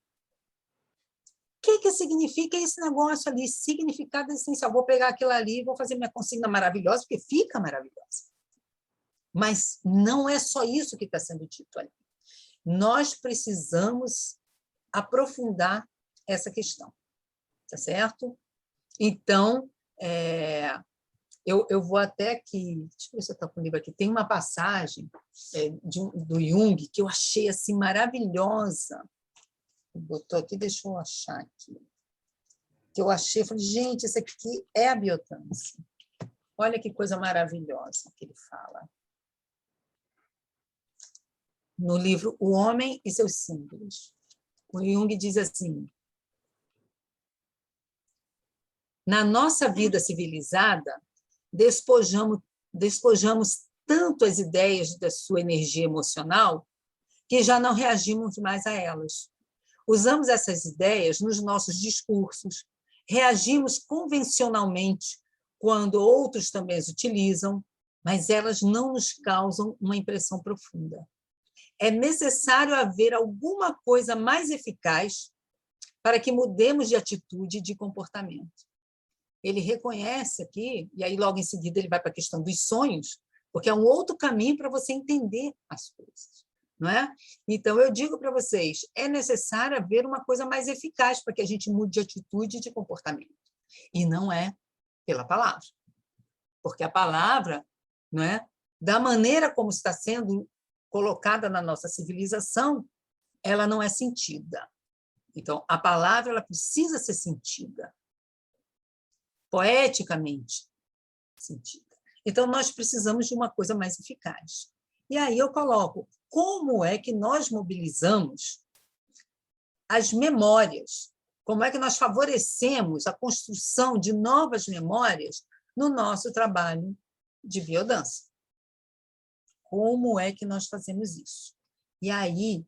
O que significa esse negócio ali? Significado essencial. Vou pegar aquilo ali e vou fazer minha consigna maravilhosa, porque fica maravilhosa. Mas não é só isso que está sendo dito ali. Nós precisamos aprofundar essa questão, tá certo? Então, Eu vou até aqui, deixa eu ver se eu estou com o livro aqui, tem uma passagem do Jung que eu achei assim, maravilhosa. Botou aqui, deixa eu achar aqui. Que eu achei, falei, gente, isso aqui é a biodança. Olha que coisa maravilhosa que ele fala. No livro O Homem e seus Símbolos. O Jung diz assim: na nossa vida civilizada, despojamos tanto as ideias da sua energia emocional que já não reagimos mais a elas. Usamos essas ideias nos nossos discursos, reagimos convencionalmente quando outros também as utilizam, mas elas não nos causam uma impressão profunda. É necessário haver alguma coisa mais eficaz para que mudemos de atitude e de comportamento. Ele reconhece aqui, e aí logo em seguida ele vai para a questão dos sonhos, porque é um outro caminho para você entender as coisas, não é? Então, eu digo para vocês, é necessário haver uma coisa mais eficaz para que a gente mude de atitude e de comportamento. E não é pela palavra. Porque a palavra, não é, da maneira como está sendo colocada na nossa civilização, ela não é sentida. Então, a palavra ela precisa ser sentida, poeticamente sentida. Então, nós precisamos de uma coisa mais eficaz. E aí eu coloco, como é que nós mobilizamos as memórias? Como é que nós favorecemos a construção de novas memórias no nosso trabalho de biodança? Como é que nós fazemos isso? E aí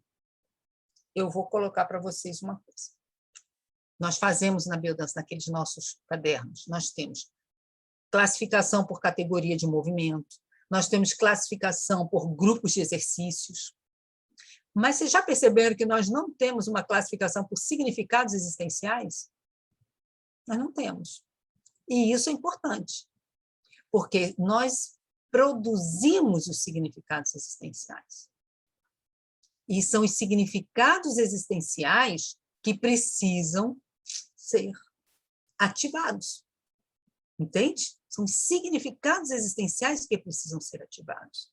eu vou colocar para vocês uma coisa. Nós fazemos na biodança, naqueles nossos cadernos, nós temos classificação por categoria de movimento, nós temos classificação por grupos de exercícios. Mas vocês já perceberam que nós não temos uma classificação por significados existenciais? Nós não temos. E isso é importante, porque nós produzimos os significados existenciais. E são os significados existenciais que precisam ser ativados. Entende? São os significados existenciais que precisam ser ativados.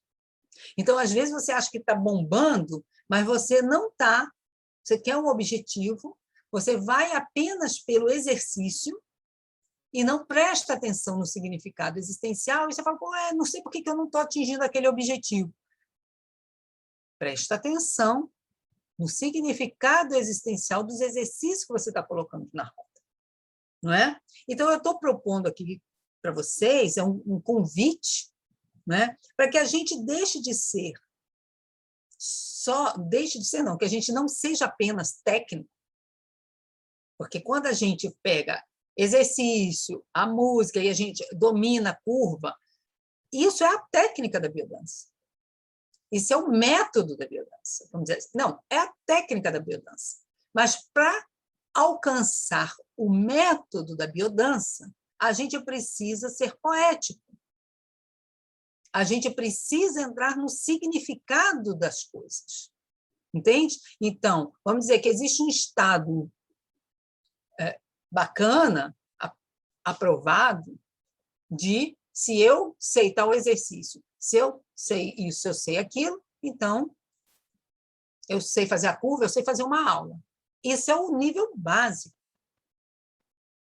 Então, às vezes, você acha que está bombando, mas você não está. Você quer um objetivo, você vai apenas pelo exercício e não presta atenção no significado existencial, e você fala, não sei por que eu não estou atingindo aquele objetivo. Presta atenção no significado existencial dos exercícios que você está colocando na roda. Não é? Então, eu estou propondo aqui para vocês um convite, né, para que a gente deixe de ser que a gente não seja apenas técnico, porque quando a gente pega exercício, a música, e a gente domina a curva, isso é a técnica da biodança. Isso é o método da biodança, vamos dizer assim. Não, é a técnica da biodança. Mas para alcançar o método da biodança, a gente precisa ser poético. A gente precisa entrar no significado das coisas. Entende? Então, vamos dizer que existe um estado bacana, aprovado, de se eu sei tal exercício, se eu sei isso, eu sei aquilo, então eu sei fazer a curva, eu sei fazer uma aula. Isso é o nível básico.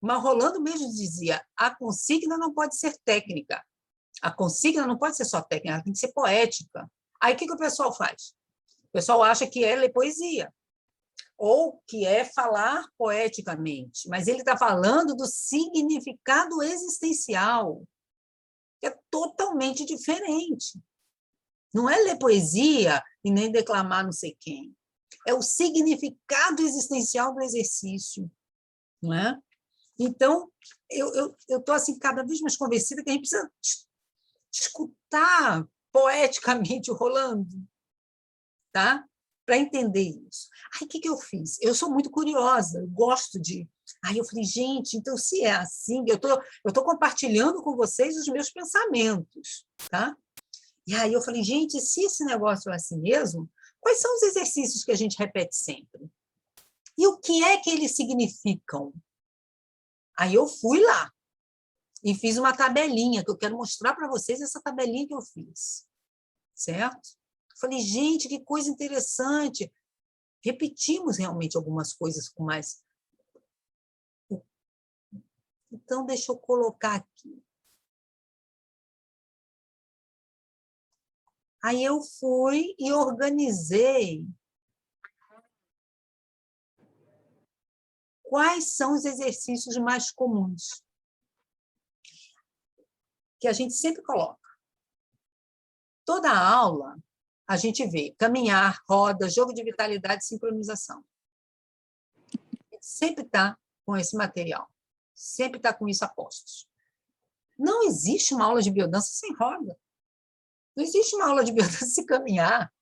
Mas Rolando mesmo dizia, a consigna não pode ser técnica. A consigna não pode ser só técnica, ela tem que ser poética. Aí o que o pessoal faz? O pessoal acha que é ler poesia, ou que é falar poeticamente, mas ele está falando do significado existencial, que é totalmente diferente. Não é ler poesia e nem declamar não sei quem. É o significado existencial do exercício. Não é? Então, eu estou assim, cada vez mais convencida que a gente precisa escutar poeticamente o Rolando, tá? Para entender isso. Aí, o que eu fiz? Eu sou muito curiosa, eu gosto de... Aí eu falei, gente, então, se é assim, eu tô compartilhando com vocês os meus pensamentos, tá? E aí eu falei, gente, se esse negócio é assim mesmo, quais são os exercícios que a gente repete sempre? E o que é que eles significam? Aí eu fui lá e fiz uma tabelinha, que eu quero mostrar para vocês essa tabelinha que eu fiz. Certo? Falei, gente, que coisa interessante. Repetimos realmente algumas coisas com mais... Então, deixa eu colocar aqui. Aí eu fui e organizei quais são os exercícios mais comuns que a gente sempre coloca. Toda aula, a gente vê caminhar, roda, jogo de vitalidade e sincronização. Sempre está com esse material. Sempre está com isso a postos. Não existe uma aula de biodança sem roda. Não existe uma aula de biodança sem caminhar.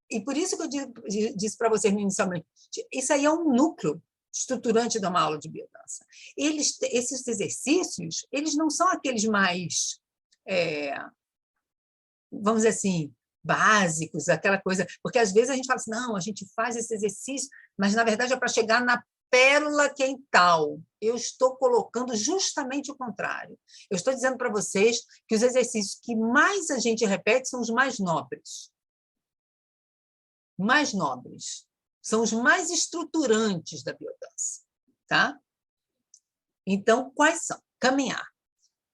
E por isso que eu disse para vocês inicialmente, isso aí é um núcleo estruturante de uma aula de biodança. Esses exercícios, eles não são aqueles mais, vamos dizer assim, básicos, aquela coisa... Porque, às vezes, a gente fala assim, não, a gente faz esse exercício, mas, na verdade, é para chegar na pérola que é em tal. Eu estou colocando justamente o contrário. Eu estou dizendo para vocês que os exercícios que mais a gente repete são os mais nobres. Mais nobres. São os mais estruturantes da biodança. Tá? Então, quais são? Caminhar.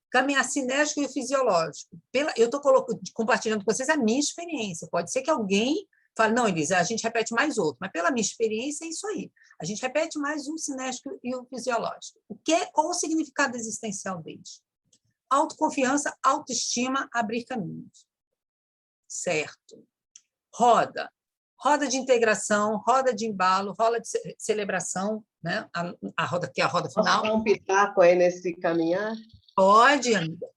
Caminhar cinético e fisiológico. Eu estou compartilhando com vocês a minha experiência. Pode ser que alguém fale, não, Elisa, a gente repete mais outro, mas pela minha experiência é isso aí. A gente repete mais um cinético e um fisiológico. Qual o significado existencial deles? Autoconfiança, autoestima, abrir caminhos. Certo. Roda. Roda de integração, roda de embalo, roda de celebração, né? A roda que é a roda final. Posso dar um pitaco aí nesse caminhar? Pode, amiga.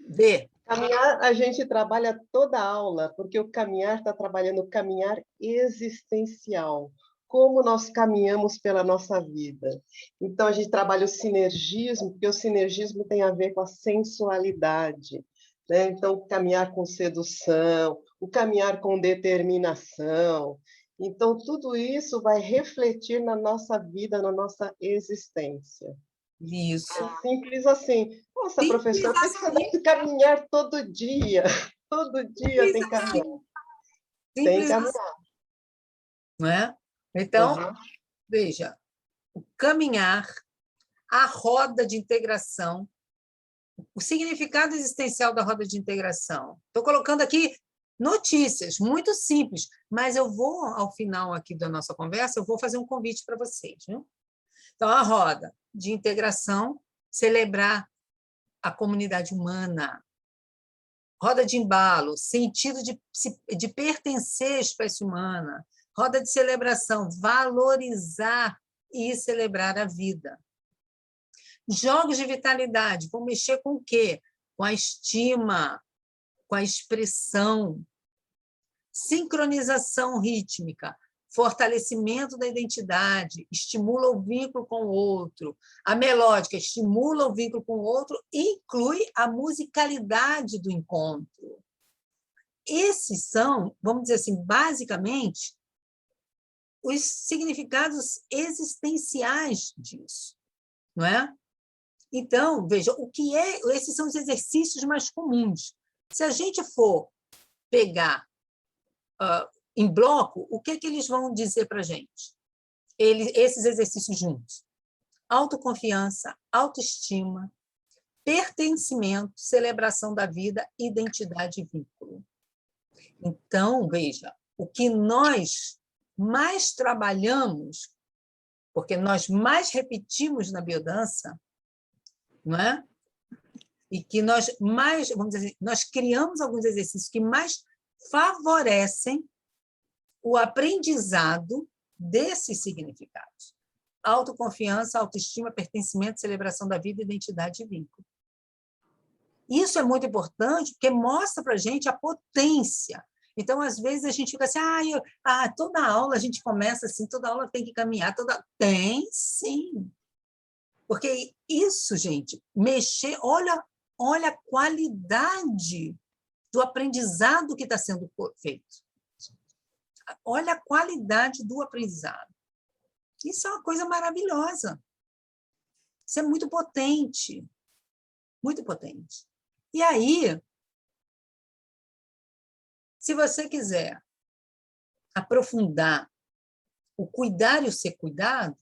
Vê. Caminhar, a gente trabalha toda a aula, porque o caminhar está trabalhando o caminhar existencial, como nós caminhamos pela nossa vida. Então, a gente trabalha o sinergismo, porque o sinergismo tem a ver com a sensualidade, né? Então, caminhar com sedução, o caminhar com determinação. Então, tudo isso vai refletir na nossa vida, na nossa existência. Isso. Simples assim. Nossa, Simples professora, por que você tem que caminhar todo dia? Todo dia tem que caminhar. Tem que Simples caminhar. assim. Não é? Então, Uhum. veja, o caminhar, a roda de integração, o significado existencial da roda de integração. Estou colocando aqui notícias, muito simples, mas eu vou, ao final aqui da nossa conversa, eu vou fazer um convite para vocês. Viu? Então, a roda de integração, celebrar a comunidade humana. Roda de embalo, sentido de pertencer à espécie humana. Roda de celebração, valorizar e celebrar a vida. Jogos de vitalidade, vão mexer com o quê? Com a estima, com a expressão. Sincronização rítmica, fortalecimento da identidade, estimula o vínculo com o outro. A melódica estimula o vínculo com o outro e inclui a musicalidade do encontro. Esses são, vamos dizer assim, basicamente, os significados existenciais disso, não é? Então, veja, esses são os exercícios mais comuns. Se a gente for pegar em bloco, o que eles vão dizer para a gente? Esses exercícios juntos. Autoconfiança, autoestima, pertencimento, celebração da vida, identidade e vínculo. Então, veja, o que nós mais trabalhamos, porque nós mais repetimos na biodança, não é? E que nós mais, vamos dizer assim, nós criamos alguns exercícios que mais favorecem o aprendizado desses significados. Autoconfiança, autoestima, pertencimento, celebração da vida, identidade e vínculo. Isso é muito importante porque mostra para a gente a potência. Então, às vezes, a gente fica assim, toda aula a gente começa assim, toda aula tem que caminhar. Tem, sim. Porque isso, gente, olha a qualidade do aprendizado que está sendo feito. Olha a qualidade do aprendizado. Isso é uma coisa maravilhosa. Isso é muito potente. muito potente. E aí, se você quiser aprofundar o cuidar e o ser cuidado,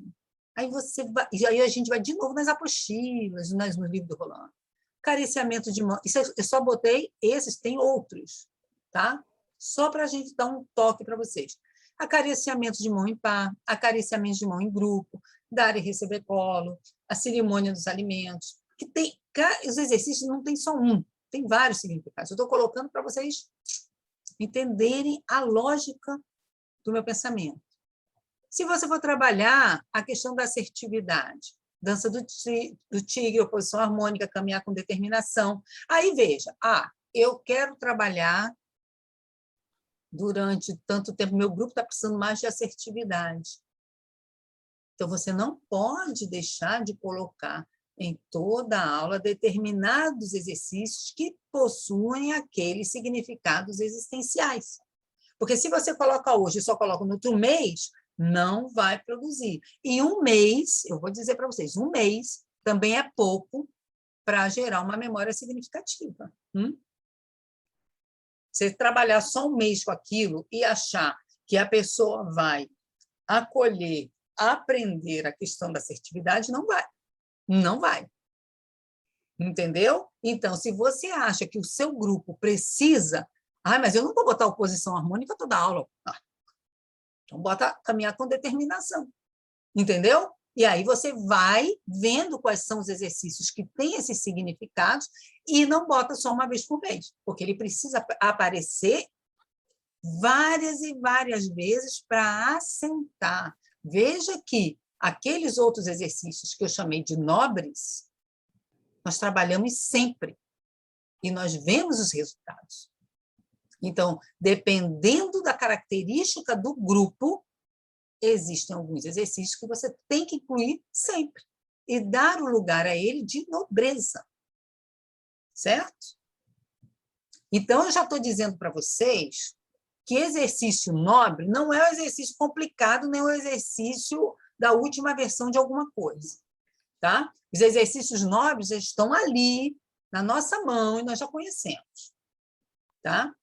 aí você vai, e aí a gente vai de novo nas apostilas, no livro do Rolando. Acariciamento de mão. Isso eu só botei esses, tem outros, tá? Só para a gente dar um toque para vocês. Acariciamento de mão em par, acariciamento de mão em grupo, dar e receber colo, a cerimônia dos alimentos, que tem, os exercícios não tem só um, tem vários significados. Eu estou colocando para vocês entenderem a lógica do meu pensamento. Se você for trabalhar a questão da assertividade, dança do tigre, oposição harmônica, caminhar com determinação, aí veja, eu quero trabalhar durante tanto tempo, meu grupo está precisando mais de assertividade. Então, você não pode deixar de colocar em toda a aula determinados exercícios que possuem aqueles significados existenciais. Porque se você coloca hoje e só coloca no outro mês, não vai produzir. E um mês, eu vou dizer para vocês, um mês também é pouco para gerar uma memória significativa. Você trabalhar só um mês com aquilo e achar que a pessoa vai acolher, aprender a questão da assertividade, não vai. Não vai. Entendeu? Então, se você acha que o seu grupo precisa... mas eu não vou botar oposição harmônica toda aula. Então, bota caminhar com determinação. Entendeu? E aí você vai vendo quais são os exercícios que têm esses significados e não bota só uma vez por mês, porque ele precisa aparecer várias e várias vezes para assentar. Veja que aqueles outros exercícios que eu chamei de nobres, nós trabalhamos sempre e nós vemos os resultados. Então, dependendo da característica do grupo, existem alguns exercícios que você tem que incluir sempre e dar o lugar a ele de nobreza. Certo? Então, eu já estou dizendo para vocês que exercício nobre não é um exercício complicado, nem um exercício da última versão de alguma coisa. Tá? Os exercícios nobres estão ali, na nossa mão, e nós já conhecemos. Tá?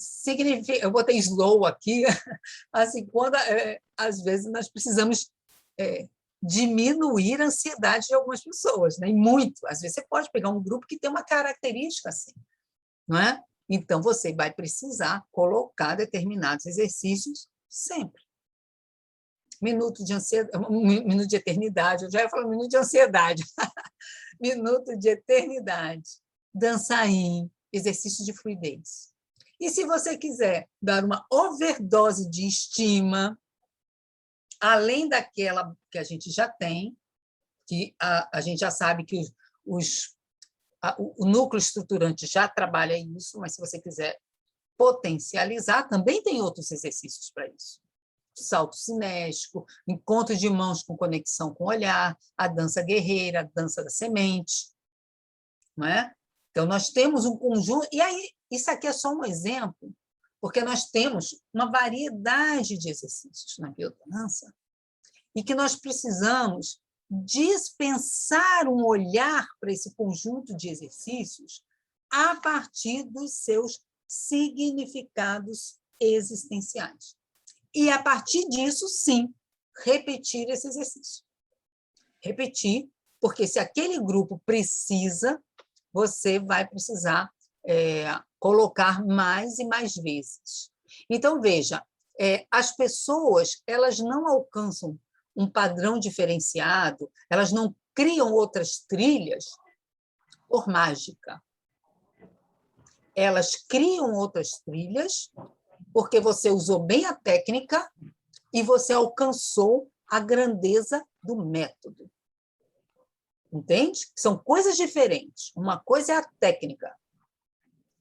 Significa, eu botei slow aqui, assim, quando, às vezes, nós precisamos diminuir a ansiedade de algumas pessoas, né? E muito. Às vezes, você pode pegar um grupo que tem uma característica assim, não é? Então, você vai precisar colocar determinados exercícios sempre. Minuto de ansiedade, minuto de eternidade, eu já ia falar minuto de ansiedade. Minuto de eternidade, dançarim, exercício de fluidez. E se você quiser dar uma overdose de estima, além daquela que a gente já tem, que a gente já sabe que o núcleo estruturante já trabalha isso, mas se você quiser potencializar, também tem outros exercícios para isso. Salto cinético, encontro de mãos com conexão com o olhar, a dança guerreira, a dança da semente. Não é? Então, nós temos um conjunto... E aí, isso aqui é só um exemplo, porque nós temos uma variedade de exercícios na biodança e que nós precisamos dispensar um olhar para esse conjunto de exercícios a partir dos seus significados existenciais. E, a partir disso, sim, repetir esse exercício. Repetir, porque se aquele grupo precisa, você vai precisar colocar mais e mais vezes. Então, veja, as pessoas elas não alcançam um padrão diferenciado, elas não criam outras trilhas por mágica. Elas criam outras trilhas porque você usou bem a técnica e você alcançou a grandeza do método. Entende? São coisas diferentes. Uma coisa é a técnica.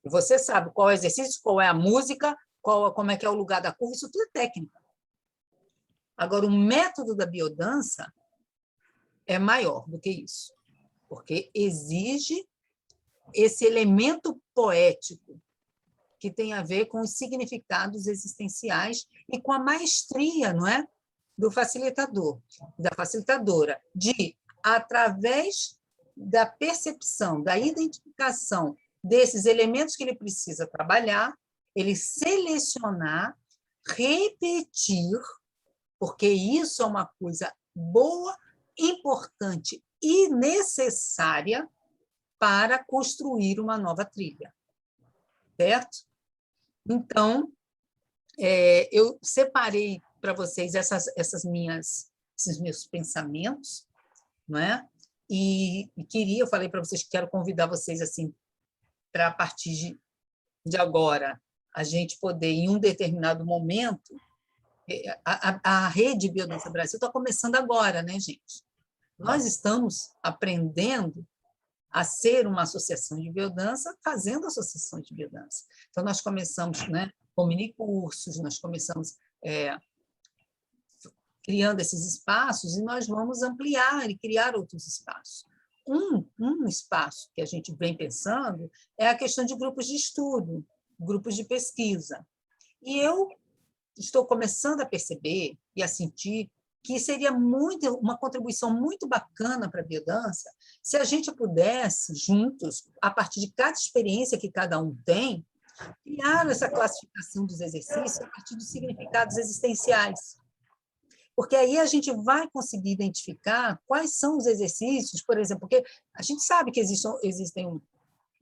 E você sabe qual é o exercício, qual é a música, como é que é o lugar da curva, isso tudo é técnica. Agora, o método da biodança é maior do que isso, porque exige esse elemento poético que tem a ver com os significados existenciais e com a maestria, não é? Do facilitador, da facilitadora, de, através da percepção, da identificação desses elementos que ele precisa trabalhar, ele selecionar, repetir, porque isso é uma coisa boa, importante e necessária para construir uma nova trilha, certo? Então, eu separei para vocês esses meus pensamentos, não é? E eu falei para vocês que quero convidar vocês assim para a partir de agora a gente poder, em um determinado momento, a Rede Biodança Brasil está começando agora, né, gente? Nós estamos aprendendo a ser uma associação de biodança, fazendo associação de biodança. Então, nós começamos, né, com minicursos, nós começamos criando esses espaços e nós vamos ampliar e criar outros espaços. Um espaço que a gente vem pensando é a questão de grupos de estudo, grupos de pesquisa. E eu estou começando a perceber e a sentir que seria uma contribuição muito bacana para a biodança se a gente pudesse, juntos, a partir de cada experiência que cada um tem, criar essa classificação dos exercícios a partir dos significados existenciais. Porque aí a gente vai conseguir identificar quais são os exercícios, por exemplo, porque a gente sabe que existem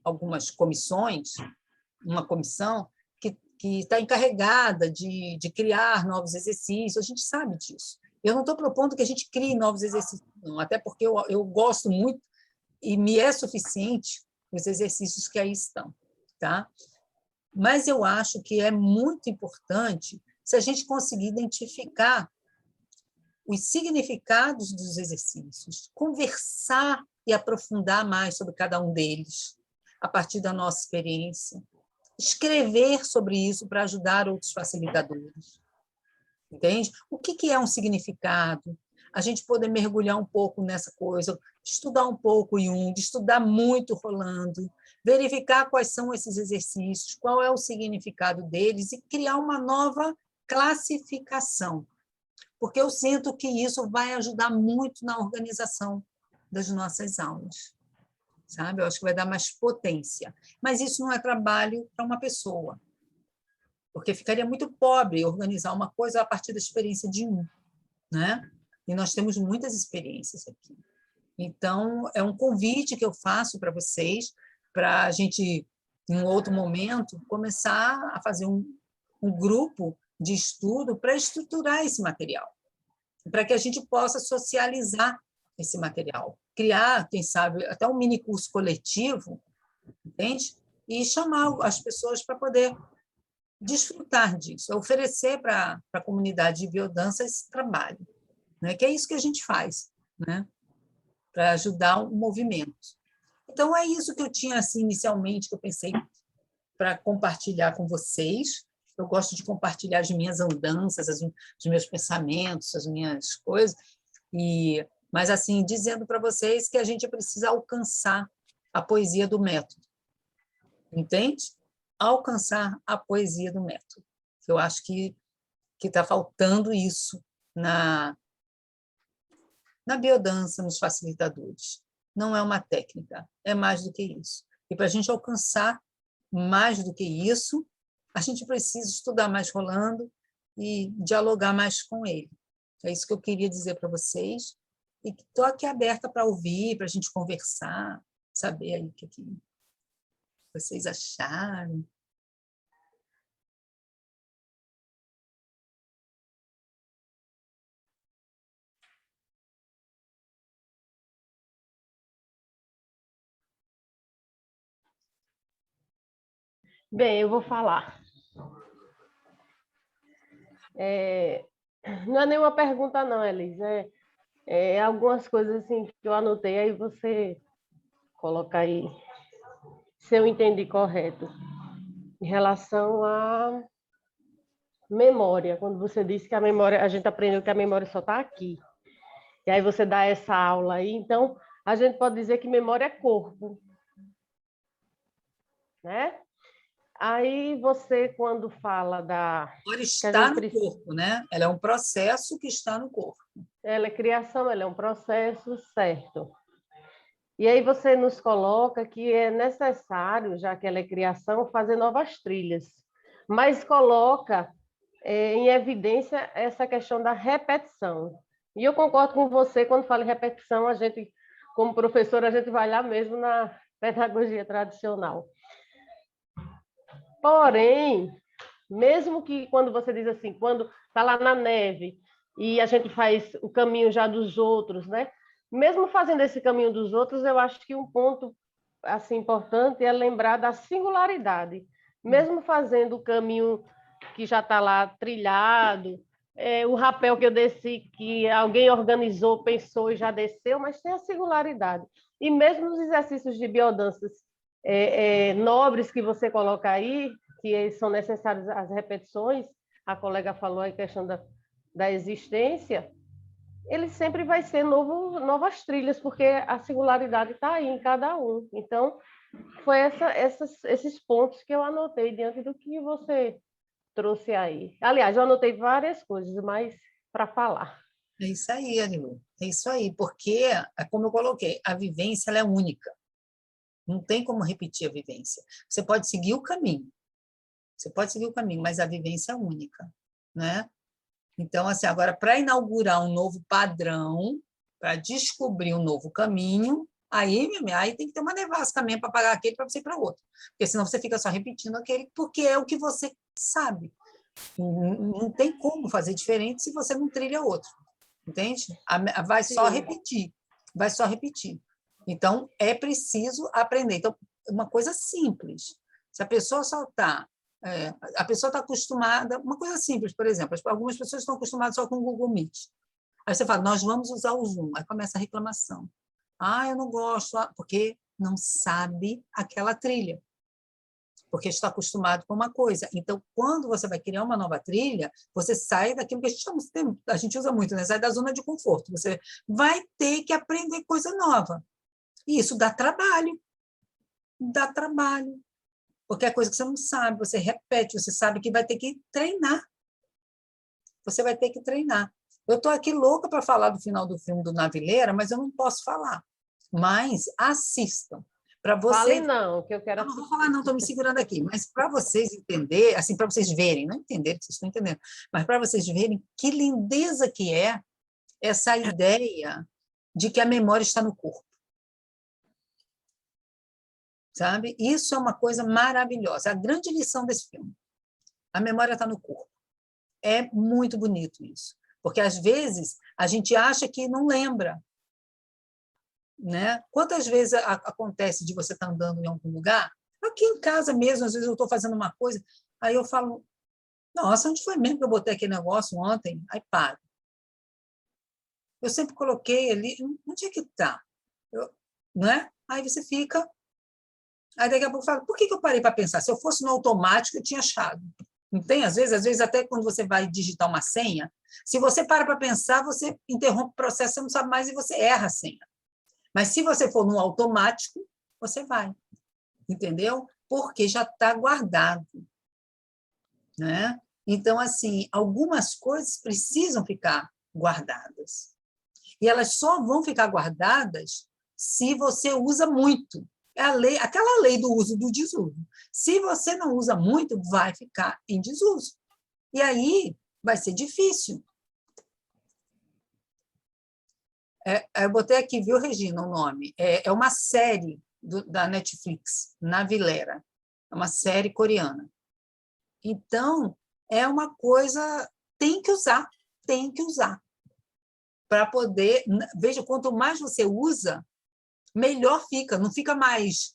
algumas comissões, uma comissão que está encarregada de criar novos exercícios, a gente sabe disso. Eu não estou propondo que a gente crie novos exercícios, não, até porque eu gosto muito e me é suficiente os exercícios que aí estão. Tá? Mas eu acho que é muito importante se a gente conseguir identificar os significados dos exercícios, conversar e aprofundar mais sobre cada um deles, a partir da nossa experiência, escrever sobre isso para ajudar outros facilitadores. Entende? O que é um significado? A gente poder mergulhar um pouco nessa coisa, estudar um pouco Jung, estudar muito Rolando, verificar quais são esses exercícios, qual é o significado deles e criar uma nova classificação. Porque eu sinto que isso vai ajudar muito na organização das nossas aulas. Sabe? Eu acho que vai dar mais potência. Mas isso não é trabalho para uma pessoa, porque ficaria muito pobre organizar uma coisa a partir da experiência de um, né? E nós temos muitas experiências aqui. Então, é um convite que eu faço para vocês, para a gente, em um outro momento, começar a fazer um grupo de estudo para estruturar esse material, para que a gente possa socializar esse material, criar, quem sabe, até um mini curso coletivo, entende? E chamar as pessoas para poder desfrutar disso, oferecer para a comunidade de biodança esse trabalho, né? Que é isso que a gente faz, né? Para ajudar o movimento. Então, é isso que eu tinha assim, inicialmente, que eu pensei para compartilhar com vocês. Eu gosto de compartilhar as minhas andanças, os meus pensamentos, as minhas coisas, mas assim, dizendo para vocês que a gente precisa alcançar a poesia do método. Entende? Alcançar a poesia do método. Eu acho que está faltando isso na biodança, nos facilitadores. Não é uma técnica, é mais do que isso. E para a gente alcançar mais do que isso, a gente precisa estudar mais Rolando e dialogar mais com ele. É isso que eu queria dizer para vocês. E estou aqui aberta para ouvir, para a gente conversar, saber aí o que vocês acharam. Bem, eu vou falar. Não é nenhuma pergunta, não, Elis. Algumas coisas assim que eu anotei, aí você coloca aí, se eu entendi correto. Em relação à memória, quando você disse que a memória, a gente aprendeu que a memória só está aqui. E aí você dá essa aula aí, então a gente pode dizer que memória é corpo, né? Aí você, quando fala da... Agora está no corpo, né? Ela é um processo que está no corpo. Ela é criação, ela é um processo, certo. E aí você nos coloca que é necessário, já que ela é criação, fazer novas trilhas, mas coloca em evidência essa questão da repetição. E eu concordo com você, quando fala em repetição, a gente, como professora, a gente vai lá mesmo na pedagogia tradicional. Porém, mesmo que quando você diz assim, quando está lá na neve e a gente faz o caminho já dos outros, né? Mesmo fazendo esse caminho dos outros, eu acho que um ponto assim importante é lembrar da singularidade. Mesmo fazendo o caminho que já está lá trilhado, o rapel que eu desci, que alguém organizou, pensou e já desceu, mas tem a singularidade. E mesmo nos exercícios de biodanças nobres que você coloca aí, que são necessárias as repetições, a colega falou a questão da existência, ele sempre vai ser novas trilhas, porque a singularidade está aí em cada um. Então, foi esses pontos que eu anotei diante do que você trouxe aí. Aliás, eu anotei várias coisas, mas para falar. É isso aí, Anilu. É isso aí, porque, como eu coloquei, a vivência ela é única. Não tem como repetir a vivência. Você pode seguir o caminho. Você pode seguir o caminho, mas a vivência é única, né? Então, assim, agora, para inaugurar um novo padrão, para descobrir um novo caminho, aí tem que ter uma nevasca mesmo para pagar aquele para você ir para outro. Porque senão você fica só repetindo aquele, porque é o que você sabe. Não tem como fazer diferente se você não trilha outro. Entende? Vai só repetir. Vai só repetir. Então, é preciso aprender. Então, uma coisa simples. Se a pessoa só está... a pessoa está acostumada... Uma coisa simples, por exemplo. Algumas pessoas estão acostumadas só com o Google Meet. Aí você fala, nós vamos usar o Zoom. Aí começa a reclamação. Eu não gosto, porque não sabe aquela trilha. Porque está acostumado com uma coisa. Então, quando você vai criar uma nova trilha, você sai daquilo que a gente usa muito, né? Sai da zona de conforto. Você vai ter que aprender coisa nova. E isso dá trabalho. Dá trabalho. Porque é coisa que você não sabe, você repete, você sabe que vai ter que treinar. Você vai ter que treinar. Eu estou aqui louca para falar do final do filme do Navileira, mas eu não posso falar. Mas assistam. Fale não, que eu quero assistir. Não vou falar não, estou me segurando aqui, mas para vocês entenderem, assim, para vocês verem, não entenderem, vocês estão entendendo, mas para vocês verem que lindeza que é essa ideia de que a memória está no corpo. Sabe? Isso é uma coisa maravilhosa, a grande lição desse filme. A memória está no corpo. É muito bonito isso, porque às vezes a gente acha que não lembra, né? Quantas vezes acontece de você estar andando em algum lugar, aqui em casa mesmo, às vezes eu estou fazendo uma coisa, aí eu falo, nossa, onde foi mesmo que eu botei aquele negócio ontem? Aí paro. Eu sempre coloquei ali, onde é que está? Né? Aí você fica, aí daqui a pouco fala, por que eu parei para pensar? Se eu fosse no automático, eu tinha achado. Não tem? Às vezes até quando você vai digitar uma senha, se você para pensar, você interrompe o processo, você não sabe mais e você erra a senha. Mas se você for no automático, você vai. Entendeu? Porque já está guardado. Né? Então, assim, algumas coisas precisam ficar guardadas. E elas só vão ficar guardadas se você usa muito. É aquela lei do uso do desuso. Se você não usa muito, vai ficar em desuso. E aí vai ser difícil. Eu botei aqui, viu, Regina, o nome? É uma série da Netflix, Navileira. É uma série coreana. Então, é uma coisa... Tem que usar. Para poder... Veja, quanto mais você usa, melhor fica. Não fica mais...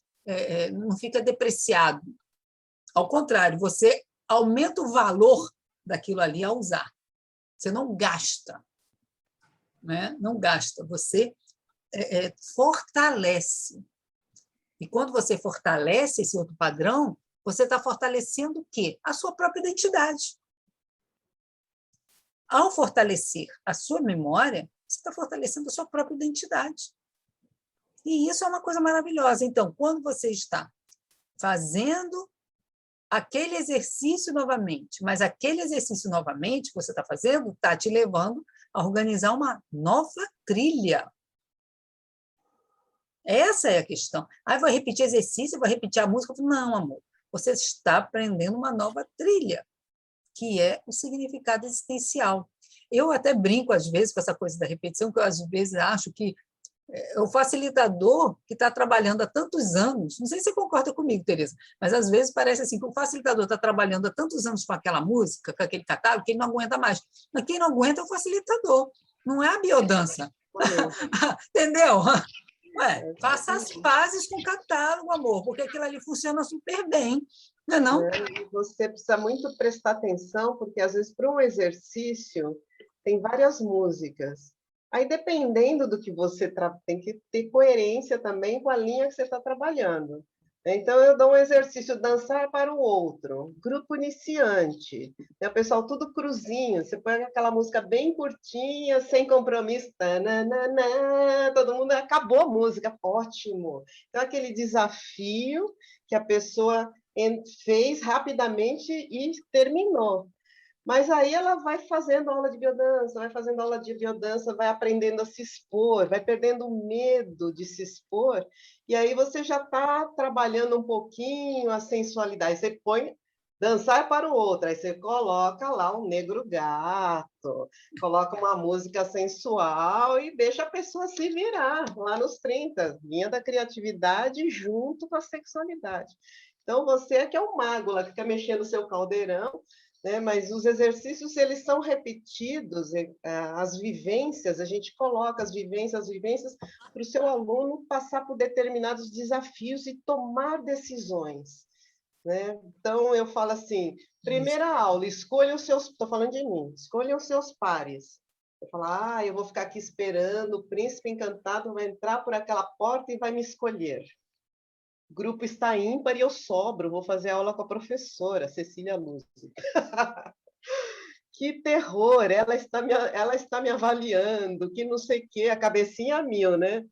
não fica depreciado. Ao contrário, você aumenta o valor daquilo ali ao usar. Você não gasta. Né? Não gasta, você fortalece. E quando você fortalece esse outro padrão, você está fortalecendo o quê? A sua própria identidade. Ao fortalecer a sua memória, você está fortalecendo a sua própria identidade. E isso é uma coisa maravilhosa. Então, quando você está fazendo aquele exercício novamente, mas aquele exercício novamente que você está fazendo está te levando a organizar uma nova trilha. Essa é a questão. Aí vou repetir exercício, vou repetir a música. Eu falo, não, amor, você está aprendendo uma nova trilha, que é o significado existencial. Eu até brinco, às vezes, com essa coisa da repetição, que eu, às vezes, acho que o facilitador que está trabalhando há tantos anos, não sei se você concorda comigo, Tereza, mas às vezes parece assim que o facilitador está trabalhando há tantos anos com aquela música, com aquele catálogo, que ele não aguenta mais. Mas quem não aguenta é o facilitador, não é a biodança. Entendeu? Ué, faça as pazes com o catálogo, amor, porque aquilo ali funciona super bem, não é não? E você precisa muito prestar atenção, porque às vezes para um exercício tem várias músicas. Aí, dependendo do que você tem que ter coerência também com a linha que você está trabalhando. Então, eu dou um exercício, dançar para o outro, grupo iniciante. O pessoal tudo cruzinho, você põe aquela música bem curtinha, sem compromisso, tananana, todo mundo, acabou a música, ótimo. Então, aquele desafio que a pessoa fez rapidamente e terminou. Mas aí ela vai fazendo aula de biodança, vai fazendo aula de biodança, vai aprendendo a se expor, vai perdendo o medo de se expor, e aí você já está trabalhando um pouquinho a sensualidade. Você põe dançar para o outro, aí você coloca lá um negro gato, coloca uma música sensual e deixa a pessoa se virar lá nos 30, linha da criatividade junto com a sexualidade. Então, você é que é o mago lá, que fica mexendo o seu caldeirão, né? Mas os exercícios, eles são repetidos, as vivências, a gente coloca as vivências para o seu aluno passar por determinados desafios e tomar decisões, né? Então, eu falo assim, primeira aula, escolha os seus, estou falando de mim, escolha os seus pares. Eu falo, eu vou ficar aqui esperando, o príncipe encantado vai entrar por aquela porta e vai me escolher. O grupo está ímpar e eu sobro, vou fazer aula com a professora, Cecília Luz. Que terror, ela está me avaliando, que não sei o quê, a cabecinha a mil, né?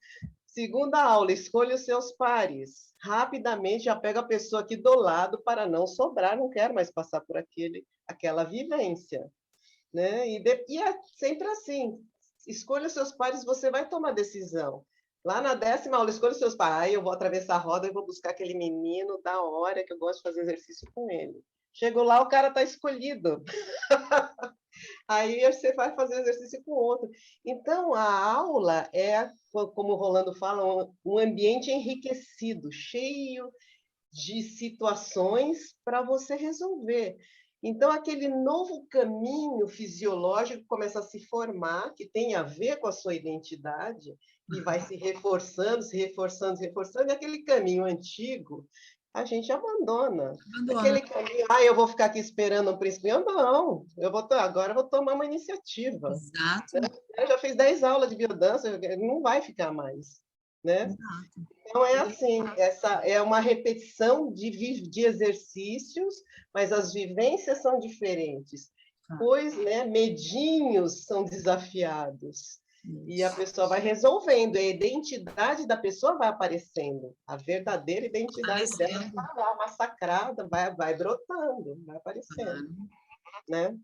Segunda aula, escolha os seus pares. Rapidamente já pega a pessoa aqui do lado para não sobrar, não quero mais passar por aquela vivência, né? E é sempre assim, escolha os seus pares, você vai tomar decisão. Lá na 10ª aula, escolha os seus pares. Eu vou atravessar a roda e vou buscar aquele menino da hora que eu gosto de fazer exercício com ele. Chego lá, o cara está escolhido. Aí você vai fazer exercício com o outro. Então, a aula é, como o Rolando fala, um ambiente enriquecido, cheio de situações para você resolver. Então, aquele novo caminho fisiológico começa a se formar, que tem a ver com a sua identidade, e vai se reforçando, se reforçando, se reforçando, e aquele caminho antigo a gente abandona. Aquele caminho, eu vou ficar aqui esperando um príncipe. Não, agora eu vou tomar uma iniciativa. Exato. Eu já fiz 10 aulas de biodança, não vai ficar mais, né? Exato. Então, é assim, essa é uma repetição de exercícios, mas as vivências são diferentes, pois, né, medinhos são desafiados. E a pessoa vai resolvendo, a identidade da pessoa vai aparecendo, a verdadeira identidade dela está lá, massacrada, vai brotando, vai aparecendo, né?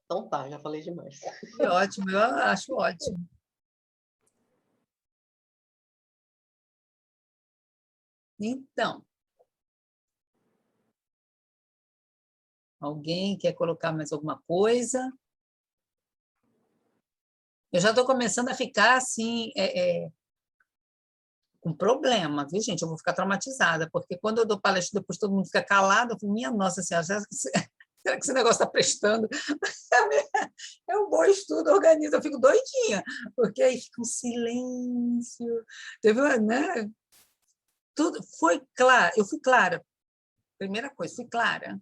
Então tá, já falei demais. Que ótimo, eu acho ótimo. Então, alguém quer colocar mais alguma coisa? Eu já estou começando a ficar assim, com problema, viu, gente? Eu vou ficar traumatizada, porque quando eu dou palestra, depois todo mundo fica calado, eu falo, minha Nossa Senhora, será que esse negócio está prestando? É um bom estudo, organiza, eu fico doidinha, porque aí fica um silêncio. Teve, né? Tudo foi claro, eu fui clara. Primeira coisa, fui clara.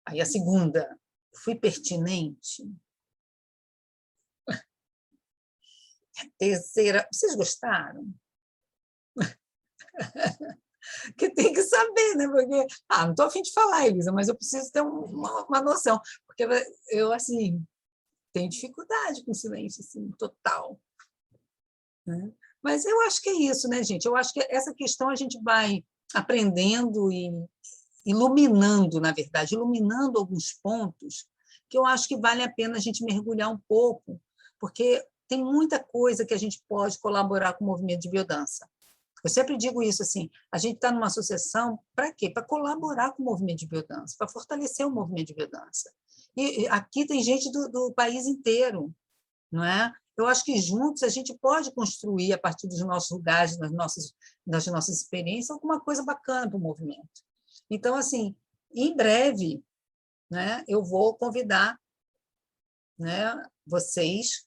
Aí a segunda, fui pertinente. Terceira, vocês gostaram? Que tem que saber, né? Porque, não estou a fim de falar, Elisa, mas eu preciso ter uma noção, porque eu, assim, tenho dificuldade com silêncio, assim, total. Né? Mas eu acho que é isso, né, gente? Eu acho que essa questão a gente vai aprendendo e iluminando, na verdade, iluminando alguns pontos que eu acho que vale a pena a gente mergulhar um pouco, porque tem muita coisa que a gente pode colaborar com o movimento de biodança. Eu sempre digo isso, assim, a gente está numa associação para quê? Para colaborar com o movimento de biodança, para fortalecer o movimento de biodança. E aqui tem gente do país inteiro, não é? Eu acho que juntos a gente pode construir, a partir dos nossos lugares, das nossas experiências, alguma coisa bacana para o movimento. Então, assim, em breve, né, eu vou convidar, né, vocês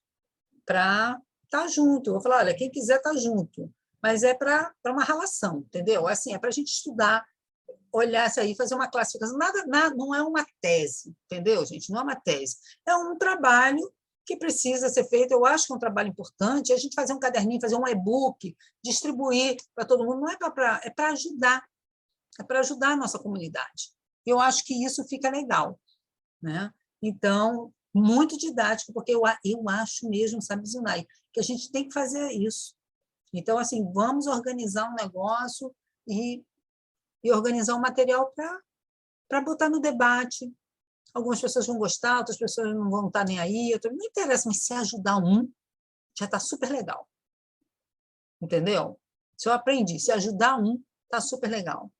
para estar junto. Eu vou falar, olha, quem quiser estar junto, mas é para uma relação, entendeu? Assim, é para a gente estudar, olhar isso aí, fazer uma classificação. Nada, não é uma tese, entendeu, gente? Não é uma tese. É um trabalho que precisa ser feito. Eu acho que é um trabalho importante. A gente fazer um caderninho, fazer um e-book, distribuir para todo mundo, não é é para ajudar. É para ajudar a nossa comunidade. Eu acho que isso fica legal, né? Então, muito didático, porque eu acho mesmo, sabe, Zunai, que a gente tem que fazer isso. Então, assim, vamos organizar um negócio e organizar um material para botar no debate. Algumas pessoas vão gostar, outras pessoas não vão estar nem aí. Não interessa, mas se ajudar um, já está super legal. Entendeu? Se eu aprendi, se ajudar um, está super legal.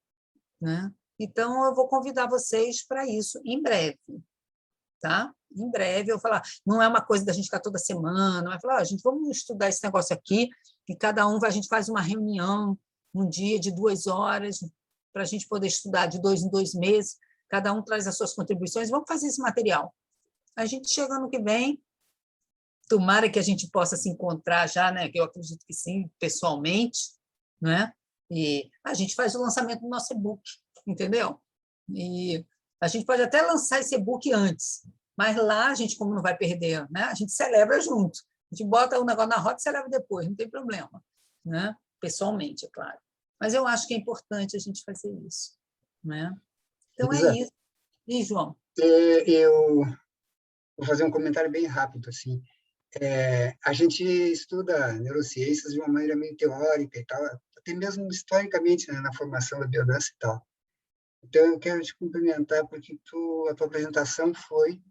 Né? Então, eu vou convidar vocês para isso em breve. Tá? Em breve, eu vou falar, não é uma coisa da gente ficar toda semana, vai falar, gente, vamos estudar esse negócio aqui, e cada um, a gente faz uma reunião, um dia de 2 horas, para a gente poder estudar de 2 em 2 meses, cada um traz as suas contribuições, vamos fazer esse material. A gente chega ano que vem, tomara que a gente possa se encontrar já, né? Que eu acredito que sim, pessoalmente, né? E a gente faz o lançamento do nosso e-book, entendeu? E a gente pode até lançar esse e-book antes, mas lá a gente, como não vai perder, né? A gente celebra junto. A gente bota o negócio na roda e celebra depois, não tem problema, né? Pessoalmente, é claro. Mas eu acho que é importante a gente fazer isso, né? Então é Isa, isso. E, João? eu vou fazer um comentário bem rápido, assim. A gente estuda neurociências de uma maneira meio teórica e tal, até mesmo historicamente, né, na formação da biodança e tal. Então, eu quero te cumprimentar porque a tua apresentação foi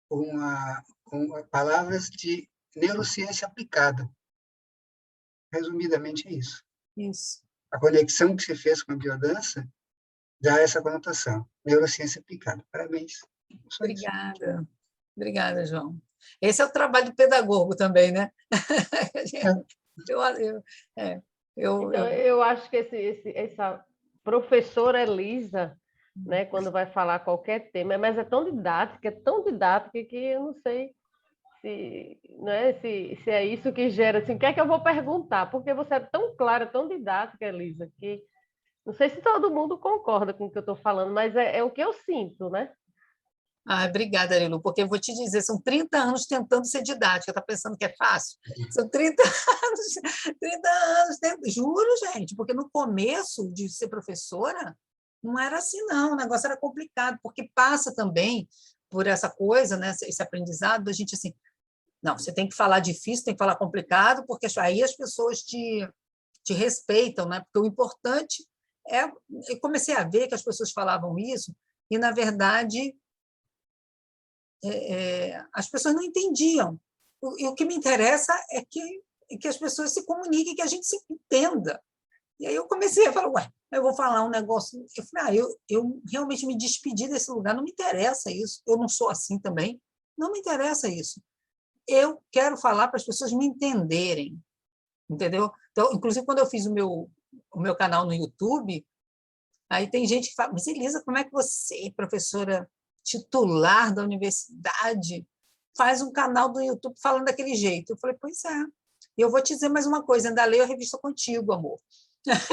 com palavras de neurociência aplicada. Resumidamente, é isso. Isso. A conexão que você fez com a biodança dá essa conotação, neurociência aplicada. Parabéns. Só isso. Obrigada. Obrigada, João. Esse é o trabalho do pedagogo também, né? Então, eu acho que essa professora Elisa, né, quando vai falar qualquer tema, mas é tão didática que eu não sei se é isso que gera, assim, o que é que eu vou perguntar? Porque você é tão clara, tão didática, Elisa, que não sei se todo mundo concorda com o que eu estou falando, mas é o que eu sinto, né? Obrigada, Arilu, porque eu vou te dizer, são 30 anos tentando ser didática, está pensando que é fácil? São 30 anos, juro, gente, porque no começo de ser professora, não era assim, não, o negócio era complicado, porque passa também por essa coisa, né, esse aprendizado da gente assim, não, você tem que falar difícil, tem que falar complicado, porque aí as pessoas te respeitam, né? Porque o importante é... Eu comecei a ver que as pessoas falavam isso e, na verdade, as pessoas não entendiam. E o que me interessa é que as pessoas se comuniquem, que a gente se entenda. E aí eu comecei a falar, ué, eu vou falar um negócio... Eu falei, eu realmente me despedi desse lugar, não me interessa isso, eu não sou assim também, não me interessa isso. Eu quero falar para as pessoas me entenderem, entendeu? Então, inclusive, quando eu fiz o meu canal no YouTube, aí tem gente que fala, mas Elisa, como é que você, professora titular da universidade, faz um canal do YouTube falando daquele jeito? Eu falei, pois é. E eu vou te dizer mais uma coisa, ainda leio a revista contigo, amor.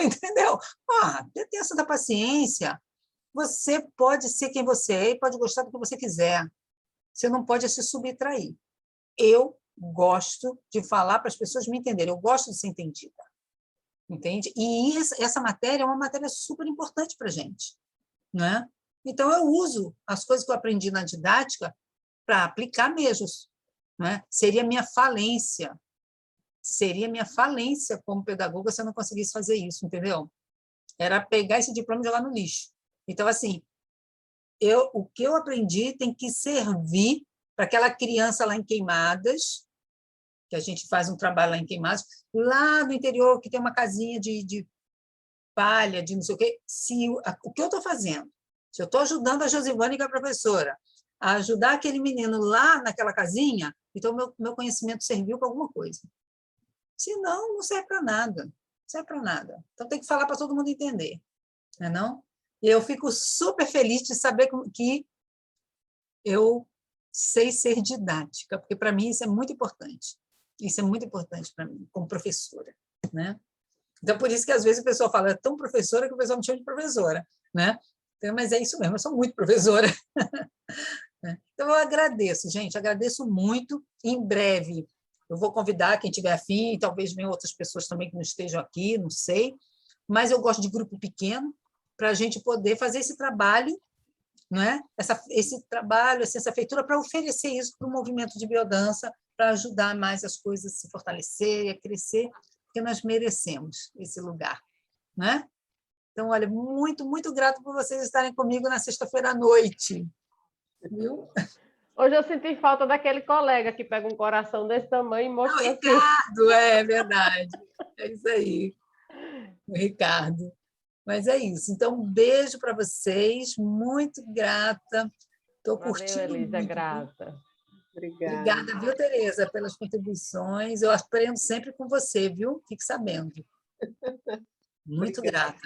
Entendeu? Tenha essa da paciência. Você pode ser quem você é e pode gostar do que você quiser. Você não pode se subtrair. Eu gosto de falar para as pessoas me entenderem, eu gosto de ser entendida. Entende? E essa matéria é uma matéria super importante para a gente. Né? Então, eu uso as coisas que eu aprendi na didática para aplicar mesmo. Né? Seria minha falência como pedagoga se eu não conseguisse fazer isso, entendeu? Era pegar esse diploma e jogar no lixo. Então, assim, o que eu aprendi tem que servir para aquela criança lá em Queimadas, que a gente faz um trabalho lá em Queimados, lá no interior, que tem uma casinha de palha, de não sei o quê. O que eu estou fazendo? Se eu estou ajudando a Josivane, que é a professora, a ajudar aquele menino lá naquela casinha, então meu conhecimento serviu para alguma coisa. Se não, não serve para nada. Não serve para nada. Então, tem que falar para todo mundo entender. Não é não? E eu fico super feliz de saber que eu sei ser didática, porque, para mim, isso é muito importante. Isso é muito importante para mim, como professora. Né? Então, por isso que, às vezes, o pessoal fala, é tão professora que o pessoal me chama de professora. Né? Então, mas é isso mesmo, eu sou muito professora. Então, eu agradeço, gente, agradeço muito. Em breve, eu vou convidar quem tiver afim, e talvez venham outras pessoas também que não estejam aqui, não sei, mas eu gosto de grupo pequeno, para a gente poder fazer esse trabalho, não é? Esse trabalho, essa feitura, para oferecer isso para o movimento de biodança, para ajudar mais as coisas a se fortalecer e a crescer, porque nós merecemos esse lugar. Não é? Então, olha, muito, muito grato por vocês estarem comigo na sexta-feira à noite. Viu? Hoje eu senti falta daquele colega que pega um coração desse tamanho e mostra o assim. Ricardo, é verdade. É isso aí, o Ricardo. Mas é isso. Então, um beijo para vocês. Muito grata. Estou curtindo Elisa, muito. grata. Obrigada, viu, Tereza, pelas contribuições. Eu aprendo sempre com você, viu? Fique sabendo. Muito grata.